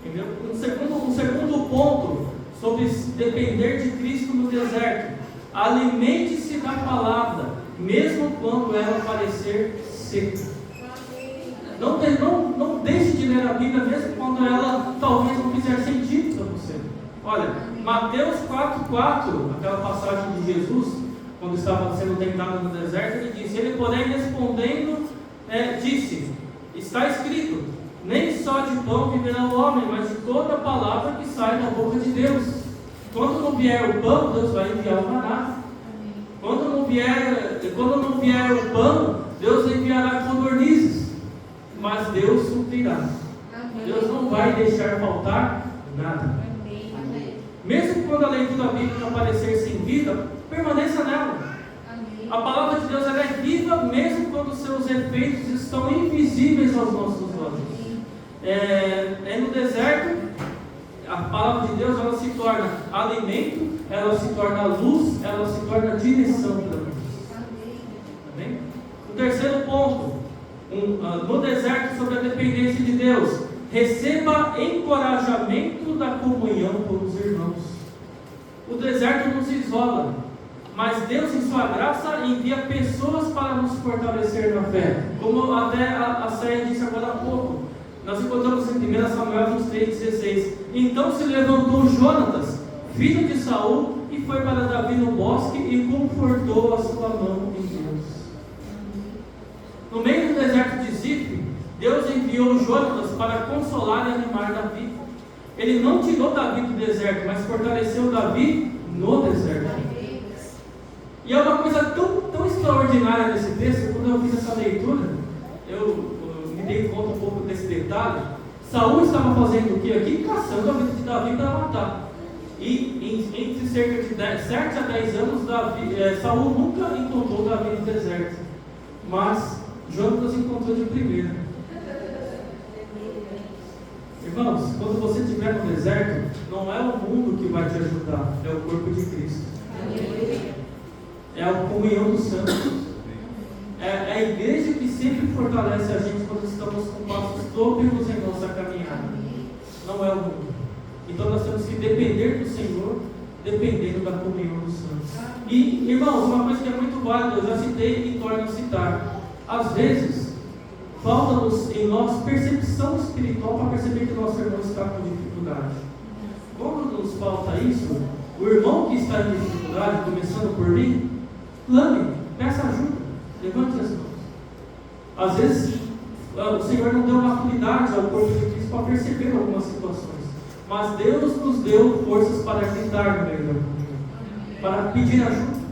Entendeu? Um segundo ponto sobre depender de Cristo no deserto: alimente-se da palavra, mesmo quando ela parecer seca. Não deixe de ler a Bíblia, mesmo quando ela talvez não fizer sentido para você. Olha, Mateus 4,4, aquela passagem de Jesus, quando estava sendo tentado no deserto, ele disse: Ele, porém, respondendo, disse: Está escrito, nem só de pão viverá o homem, mas de toda palavra que sai da boca de Deus. Quando não vier o pão, Deus vai enviar o maná. Quando não vier o pão, Deus enviará codornizes. Mas Deus suprirá. Deus não vai deixar faltar nada. Amém. Mesmo quando a leitura bíblica parecer sem vida, permaneça nela. Amém. A palavra de Deus ela é viva mesmo quando seus efeitos estão invisíveis aos nossos olhos. No deserto, a palavra de Deus ela se torna alimento, ela se torna luz, ela se torna direção para nós. Amém? O terceiro ponto, no deserto sobre a dependência de Deus, receba encorajamento da comunhão com os irmãos. O deserto nos isola, mas Deus, em sua graça, envia pessoas para nos fortalecer na fé. Como até a Céia disse agora há pouco, nós encontramos em 1 Samuel 23,16. Então se levantou Jonatas, filho de Saul, e foi para Davi no bosque e confortou a sua mão em Deus. No meio do deserto de Zif, Deus enviou Jonatas para consolar e animar Davi. Ele não tirou Davi do deserto, mas fortaleceu Davi no deserto. E é uma coisa tão extraordinária nesse texto. Quando eu fiz essa leitura, eu me dei conta um pouco desse detalhe. Saul estava fazendo o que aqui? Caçando a vida de Davi para matar. E entre cerca de 7 a 10 anos, Saul nunca encontrou Davi no deserto. Mas Jonatas encontrou de primeira. Irmãos, quando você estiver no deserto, não é o mundo que vai te ajudar, é o corpo de Cristo. É a comunhão dos santos. É a igreja que sempre fortalece a gente quando estamos com passos trópicos em nossa caminhada. Não é o mundo. Então nós temos que depender do Senhor, dependendo da comunhão dos santos. E, irmãos, uma coisa que é muito válida, eu já citei e torno a citar. Às vezes, falta-nos em nós percepção espiritual para perceber que o nosso irmão está com dificuldade. Quando nos falta isso, o irmão que está em dificuldade, começando por mim, clame, peça ajuda, levante as mãos. Às vezes, o Senhor não deu maturidade ao corpo de Cristo para perceber algumas situações, mas Deus nos deu forças para gritar no meio da comunhão, para pedir ajuda.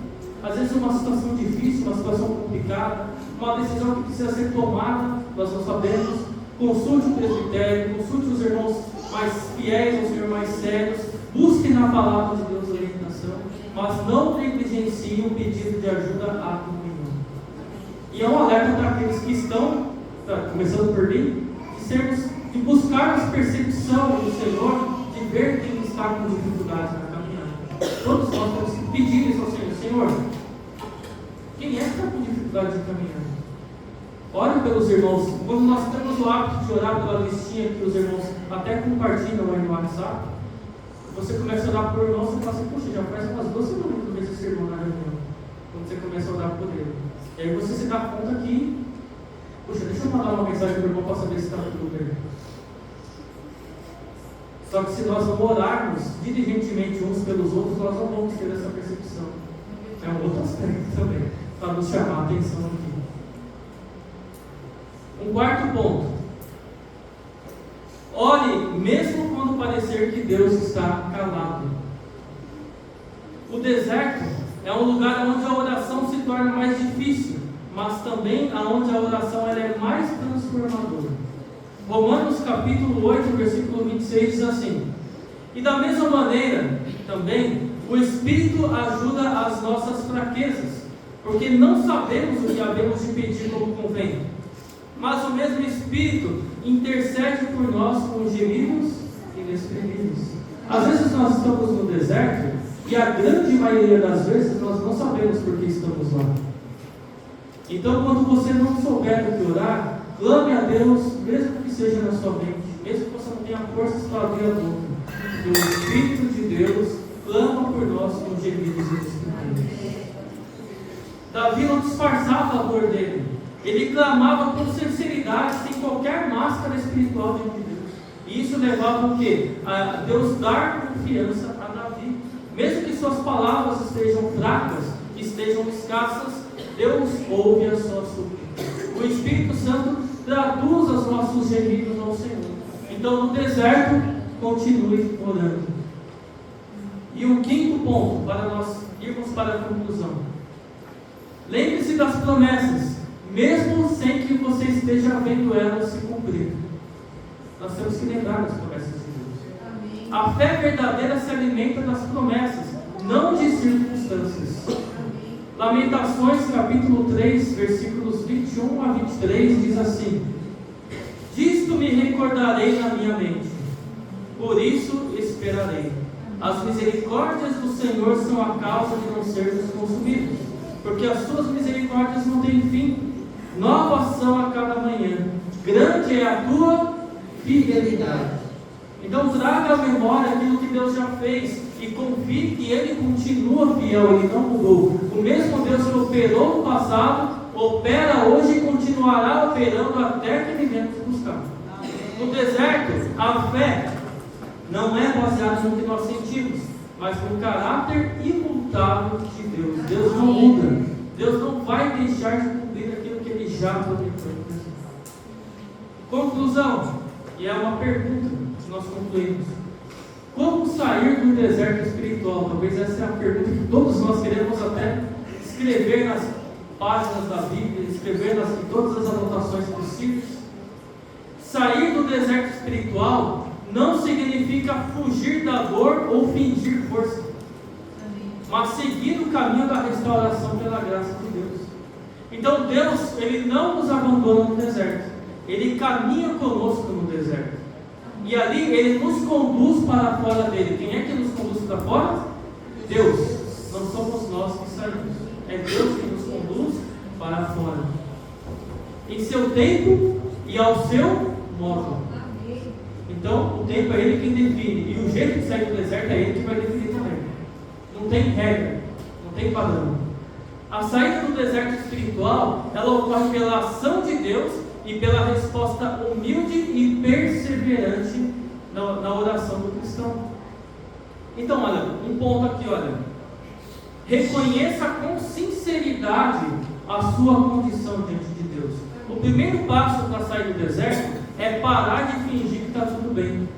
Às vezes uma situação difícil, uma situação complicada, uma decisão que precisa ser tomada, nós não sabemos. Consulte o presbitério, consulte os irmãos mais fiéis ao Senhor, mais sérios, busque na palavra de Deus orientação, mas não negligencie o pedido de ajuda à comunhão. E é um alerta para aqueles que estão, começando por mim, de buscarmos percepção do Senhor, de ver quem está com dificuldades na caminhada. Todos nós temos que pedir isso ao Senhor. Senhor, quem é que está com dificuldade de caminhar? Ore pelos irmãos. Quando nós temos o hábito de orar pela listinha que os irmãos até compartilham aí no WhatsApp, você começa a orar por irmão, você fala assim, puxa, já faz umas 2 semanas que eu vejo esse irmão na reunião. Quando você começa a orar por ele. E aí você se dá conta que, puxa, deixa eu mandar uma mensagem para o irmão para saber se está tudo bem. Só que se nós não orarmos diligentemente uns pelos outros, nós não vamos ter essa percepção. É um outro aspecto também, para nos chamar a atenção aqui. Um quarto ponto. Ore mesmo quando parecer que Deus está calado. O deserto é um lugar onde a oração se torna mais difícil, mas também onde a oração ela é mais transformadora. Romanos capítulo 8, versículo 26 diz assim: e da mesma maneira também o Espírito ajuda as nossas fraquezas, porque não sabemos o que havemos de pedir como convém, mas o mesmo Espírito intercede por nós com gemidos inexprimíveis. Às vezes nós estamos no deserto e a grande maioria das vezes nós não sabemos por que estamos lá. Então, quando você não souber do que orar, clame a Deus, mesmo que seja na sua mente, mesmo que você não tenha forças para abrir a boca. O Espírito de Deus clama por nós com gemidos inexprimíveis. Davi não disfarçava a dor dele. Ele clamava com sinceridade, sem qualquer máscara espiritual diante de Deus. E isso levava o quê? A Deus dar confiança a Davi. Mesmo que suas palavras estejam fracas, estejam escassas, Deus ouve a sua súplica. O Espírito Santo traduz os nossos gemidos ao Senhor. Então, no deserto, continue orando. E o quinto ponto, para nós irmos para a conclusão. Lembre-se das promessas, mesmo sem que você esteja vendo elas se cumprir. Nós temos que lembrar das promessas de Deus. Amém. a fé verdadeira se alimenta das promessas, não de circunstâncias. Lamentações, capítulo 3, versículos 21 a 23, diz assim: disto me recordarei na minha mente, por isso esperarei. As misericórdias do Senhor são a causa de não sermos consumidos, porque as suas misericórdias não têm fim. Novas são a cada manhã, grande é a tua fidelidade. Então traga à memória aquilo que Deus já fez e confie que Ele continua fiel, Ele não mudou. O mesmo Deus que operou no passado, opera hoje e continuará operando até que venhamos buscar. No deserto, a fé não é baseada no que nós sentimos, mas no caráter imutável de Deus. Deus não muda. Deus não vai deixar de cumprir aquilo que Ele já prometeu. Conclusão, e é uma pergunta que nós concluímos: como sair do deserto espiritual? Talvez essa é a pergunta que todos nós queremos até escrever nas páginas da Bíblia, escrever em todas as anotações possíveis. Sair do deserto espiritual não significa fugir da dor ou fingir força, mas seguir o caminho da restauração pela graça de Deus. Então Deus, Ele não nos abandona no deserto, Ele caminha conosco no deserto, e ali Ele nos conduz para fora dele. Quem é que nos conduz para fora? Deus. Não somos nós que saímos, é Deus que nos conduz para fora, em seu tempo e ao seu modo. Então o tempo é Ele quem define, e o jeito de sair do deserto é Ele que vai definir também. Não tem regra, não tem padrão. A saída do deserto espiritual, ela ocorre pela ação de Deus e pela resposta humilde e perseverante na oração do cristão. Então, olha, um ponto aqui, olha: reconheça com sinceridade a sua condição diante de Deus. O primeiro passo para sair do deserto é parar de fingir que está tudo bem.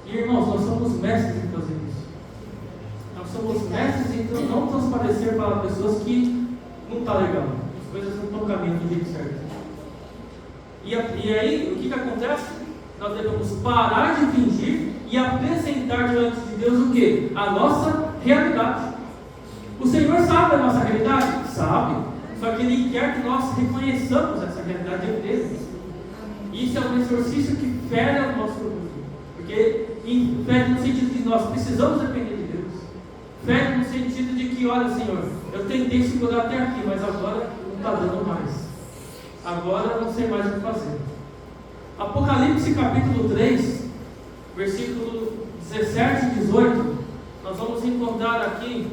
E, irmãos, nós somos mestres em fazer isso. Nós somos mestres em não transparecer para pessoas que não está legal, as coisas não estão caminhando do jeito certo. E aí, o que acontece? Nós devemos parar de fingir e apresentar diante de Deus o quê? A nossa realidade. O Senhor sabe a nossa realidade? Sabe. Só que Ele quer que nós reconheçamos essa realidade dele. Isso é um exercício que fere o nosso orgulho. Porque fere no sentido de nós precisamos depender de Deus. Fere no sentido de que, olha, Senhor, eu tentei segurar até aqui, mas agora não está dando mais. Agora eu não sei mais o que fazer. Apocalipse capítulo 3, versículo 17 e 18, nós vamos encontrar aqui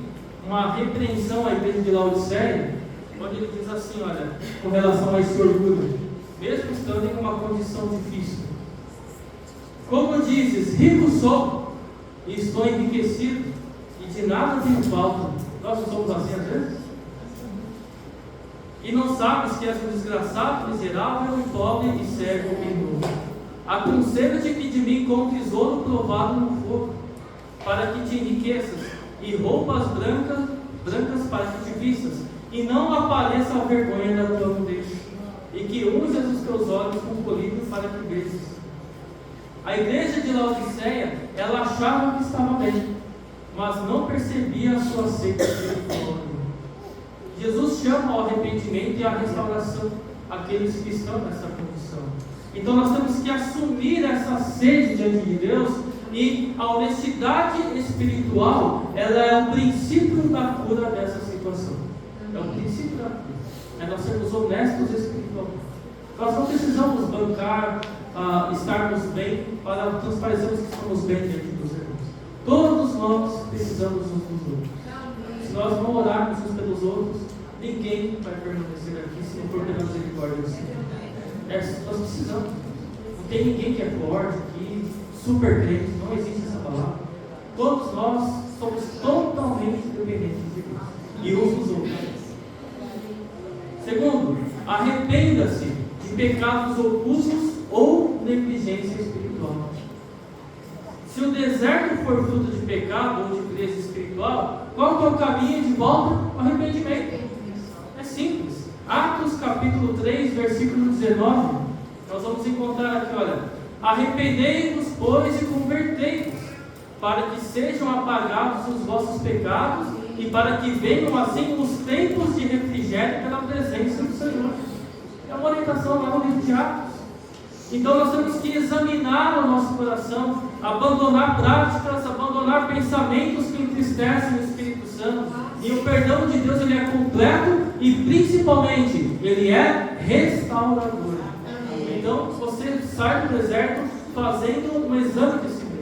uma repreensão à igreja de Laodiceia, onde ele diz assim, olha, com relação a esse orgulho, mesmo estando em uma condição difícil: como dizes, rico sou e estou enriquecido, e de nada tenho falta. Nós não somos assim às vezes? E não sabes que és um desgraçado, miserável e pobre e cego e nu. Aconselho-te que de mim compres ouro provado no fogo, para que te enriqueças, e roupas brancas para que te vistas, e não apareça a vergonha da tua nudez, e que unjas os teus olhos com colírio para que vejas. A igreja de Laodiceia, ela achava que estava bem, mas não percebia a sua sede espiritual. Jesus chama ao arrependimento e à restauração aqueles que estão nessa condição. Então nós temos que assumir essa sede diante de Deus, e a honestidade espiritual, ela é o princípio da cura dessa situação. É o princípio da cura. É nós sermos honestos espiritualmente. Nós não precisamos bancar, estarmos bem para transparecermos que estamos bem diante dos irmãos. Todos nós precisamos uns dos outros. Se nós não orarmos uns pelos outros, ninguém vai permanecer aqui se não for pela misericórdia do Senhor. Nós precisamos. Não tem ninguém que é forte aqui, super crente, não existe essa palavra. Todos nós somos totalmente dependentes de Deus e uns dos outros. Segundo, arrependa-se de pecados ocultos ou negligência espiritual. Se o deserto for fruto de pecado ou de pureza espiritual, qual que é o caminho de volta? O arrependimento. É simples. Atos capítulo 3, versículo 19, nós vamos encontrar aqui, olha: arrependei-vos, pois, e convertei-vos, para que sejam apagados os vossos pecados e para que venham assim os tempos de refrigério pela presença do Senhor. É uma orientação lá no livro de Atos. Então nós temos que examinar o nosso coração, abandonar práticas, abandonar pensamentos que entristecem o Espírito Santo. E o perdão de Deus, ele é completo e principalmente ele é restaurador. Então você sai do deserto fazendo um exame de si mesmo.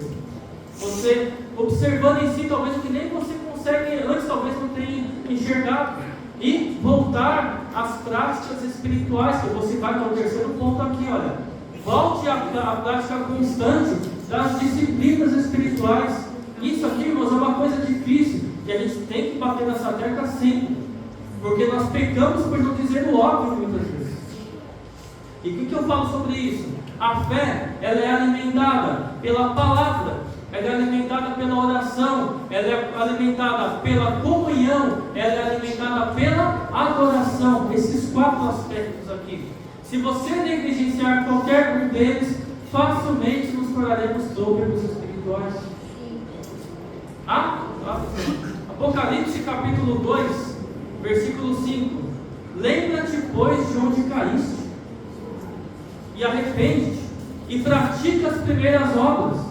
Você observando em si talvez o que nem você consegue antes, talvez não tenha enxergado. E voltar às práticas espirituais, que você vai para o terceiro ponto aqui, olha. Volte à prática constante das disciplinas espirituais. Isso aqui, irmãos, é uma coisa difícil, que a gente tem que bater nessa tecla sempre. Porque nós pecamos por não dizer o óbvio muitas vezes. E o que eu falo sobre isso? A fé, ela é alimentada pela palavra, ela é alimentada pela oração, ela é alimentada pela comunhão, ela é alimentada pela adoração. Esses 4 aspectos aqui. Se você negligenciar qualquer um deles, facilmente nos tornaremos sôberbos espirituais. Apocalipse capítulo 2, versículo 5. Lembra-te, pois, de onde caíste, e arrepende-te, e pratica as primeiras obras.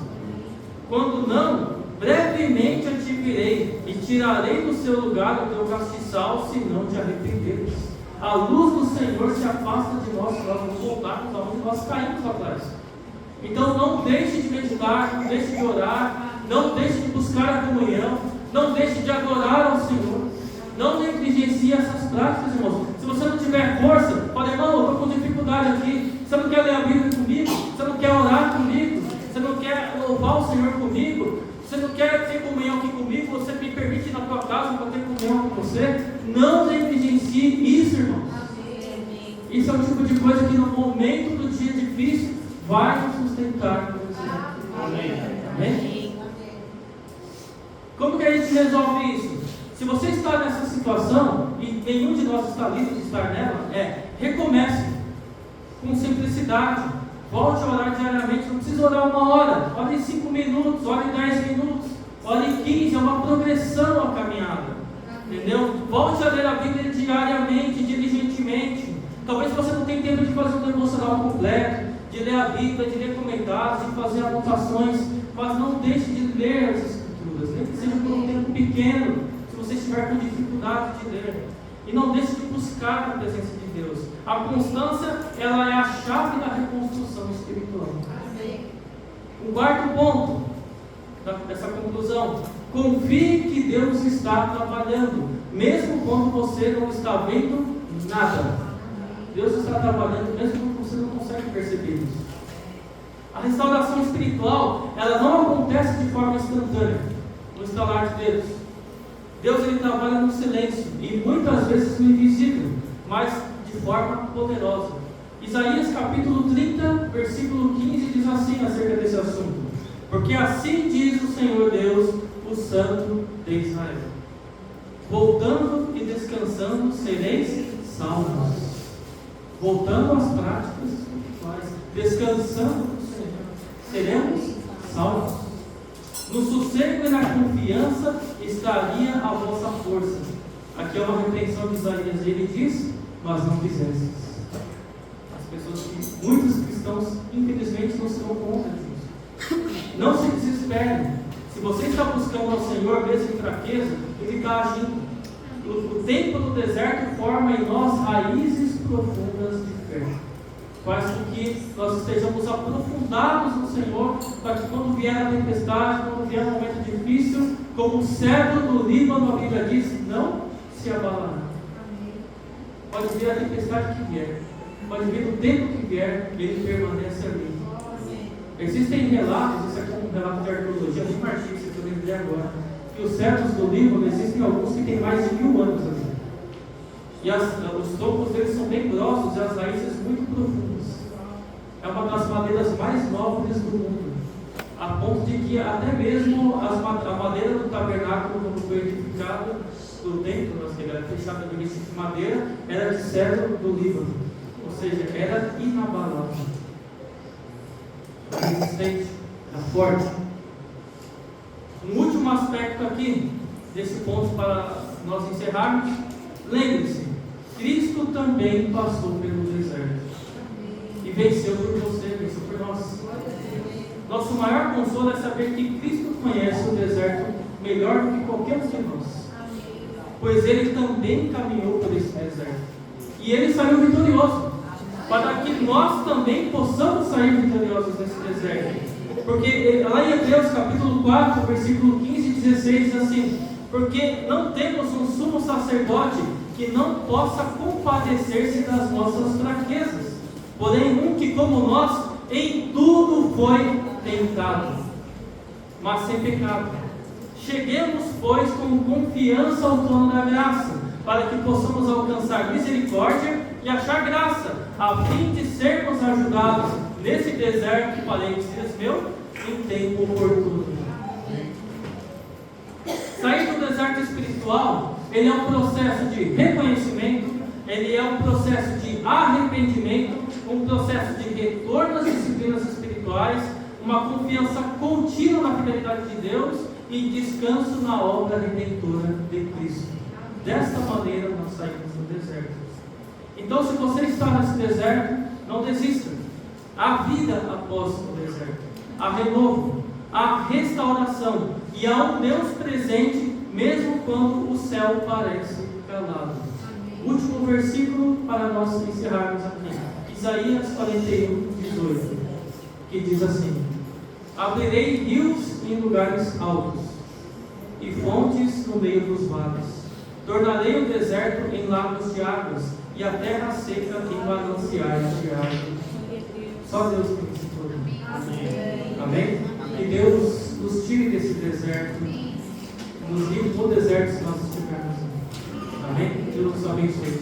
Quando não, brevemente eu te virei, e tirarei do seu lugar o teu castiçal, se não te arrependeres. A luz do Senhor se afasta de nós, nós vamos voltarmos aonde nós caímos atrás. Então não deixe de meditar, não deixe de orar, não deixe de buscar a comunhão, não deixe de adorar ao Senhor. Não negligencie essas práticas, irmãos. Se você não tiver força, fala, irmão, eu estou com dificuldade aqui. Você não quer ler a Bíblia comigo? Você não quer orar comigo? Você não quer louvar o Senhor comigo? Você não quer ter comunhão aqui comigo? Você me permite ir na tua casa para ter comunhão com você? Não negligencie isso, irmãos. Isso é um tipo de coisa que no momento do dia difícil vai nos sustentar. Amém. Amém? Como que a gente resolve isso? Se você está nessa situação e nenhum de nós está livre de estar nela, recomece com simplicidade. Volte a orar diariamente. Não precisa orar 1 hora. Ore 5 minutos, ore 10 minutos, ore 15. É uma progressão a caminhada. Entendeu? Volte a ler a Bíblia diariamente, diligentemente. Talvez você não tenha tempo de fazer um devocional completo, de ler a Bíblia, de ler comentários, de fazer anotações, mas não deixe de ler as Escrituras, nem que seja por um tempo pequeno, se você estiver com dificuldade de ler. E não deixe de buscar a presença de Deus. A constância, ela é a chave da reconstrução espiritual. O 4º ponto dessa conclusão: confie que Deus está trabalhando, mesmo quando você não está vendo nada. Deus está trabalhando mesmo quando você não consegue perceber isso. A restauração espiritual, ela não acontece de forma instantânea, no estalar de dedos. Deus, ele trabalha no silêncio e muitas vezes no invisível, mas de forma poderosa. Isaías capítulo 30, versículo 15 diz assim acerca desse assunto: porque assim diz o Senhor Deus, o Santo de Israel: voltando e descansando sereis salvos. Voltando às práticas espirituais, descansando no Senhor, seremos salvos. No sossego e na confiança estaria a vossa força. Aqui é uma repreensão de Isaías. Ele diz: mas não fizestes. As pessoas que, muitos cristãos, infelizmente, não se dão conta disso. Não se desesperem. Se você está buscando ao Senhor mesmo em fraqueza, Ele está agindo. O tempo do deserto forma em nós raízes profundas de fé. Faz com que nós estejamos aprofundados no Senhor, para que quando vier a tempestade, quando vier um momento difícil, como o cedro do Líbano, a Bíblia diz, não se abalará. Pode vir a tempestade que vier, pode vir o tempo que vier, ele permanece ali. Existem relatos, isso aqui é um relato de arqueologia, muito artigo, que eu lembrei agora, que os cedros do Líbano, existem alguns que têm mais de 1000 anos ali. E os troncos deles são bem grossos e as raízes muito profundas. É uma das madeiras mais nobres do mundo, a ponto de que até mesmo a madeira do tabernáculo, quando foi edificada, do templo, que era fechada de madeira, era de cedro do Líbano, ou seja, era inabalável, resistente, era forte. época aqui, desse ponto para nós encerrarmos, lembre-se, Cristo também passou pelo deserto. E venceu por você, venceu por nós. Nosso maior consolo é saber que Cristo conhece o deserto melhor do que qualquer um de nós. Pois Ele também caminhou por esse deserto. E Ele saiu vitorioso. Para que nós também possamos sair vitoriosos nesse deserto. Porque lá em Hebreus capítulo 4, versículo 15 e 16 diz assim: porque não temos um sumo sacerdote que não possa compadecer-se das nossas fraquezas, porém um que como nós em tudo foi tentado, mas sem pecado. Cheguemos, pois, com confiança ao trono da graça, para que possamos alcançar misericórdia e achar graça, a fim de sermos ajudados nesse deserto, parênteses meu, em tempo oportuno. Sair do deserto espiritual, ele é um processo de reconhecimento, ele é um processo de arrependimento, um processo de retorno às disciplinas espirituais, uma confiança contínua na fidelidade de Deus e descanso na obra redentora de Cristo. Desta maneira nós saímos do deserto. Então, se você está nesse deserto, não desista. Há vida após o deserto, há renovo, há restauração e há um Deus presente, mesmo quando o céu parece calado. Último versículo para nós encerrarmos aqui, Isaías 41, 18, que diz assim: abrirei rios em lugares altos e fontes no meio dos vales. Tornarei o deserto em lagos de águas e a terra seca em mananciais de água. Só Deus tem esse poder. Amém? Que Deus nos tire desse deserto, nos livre do deserto se nós estivermos. Amém? Que Deus nos abençoe.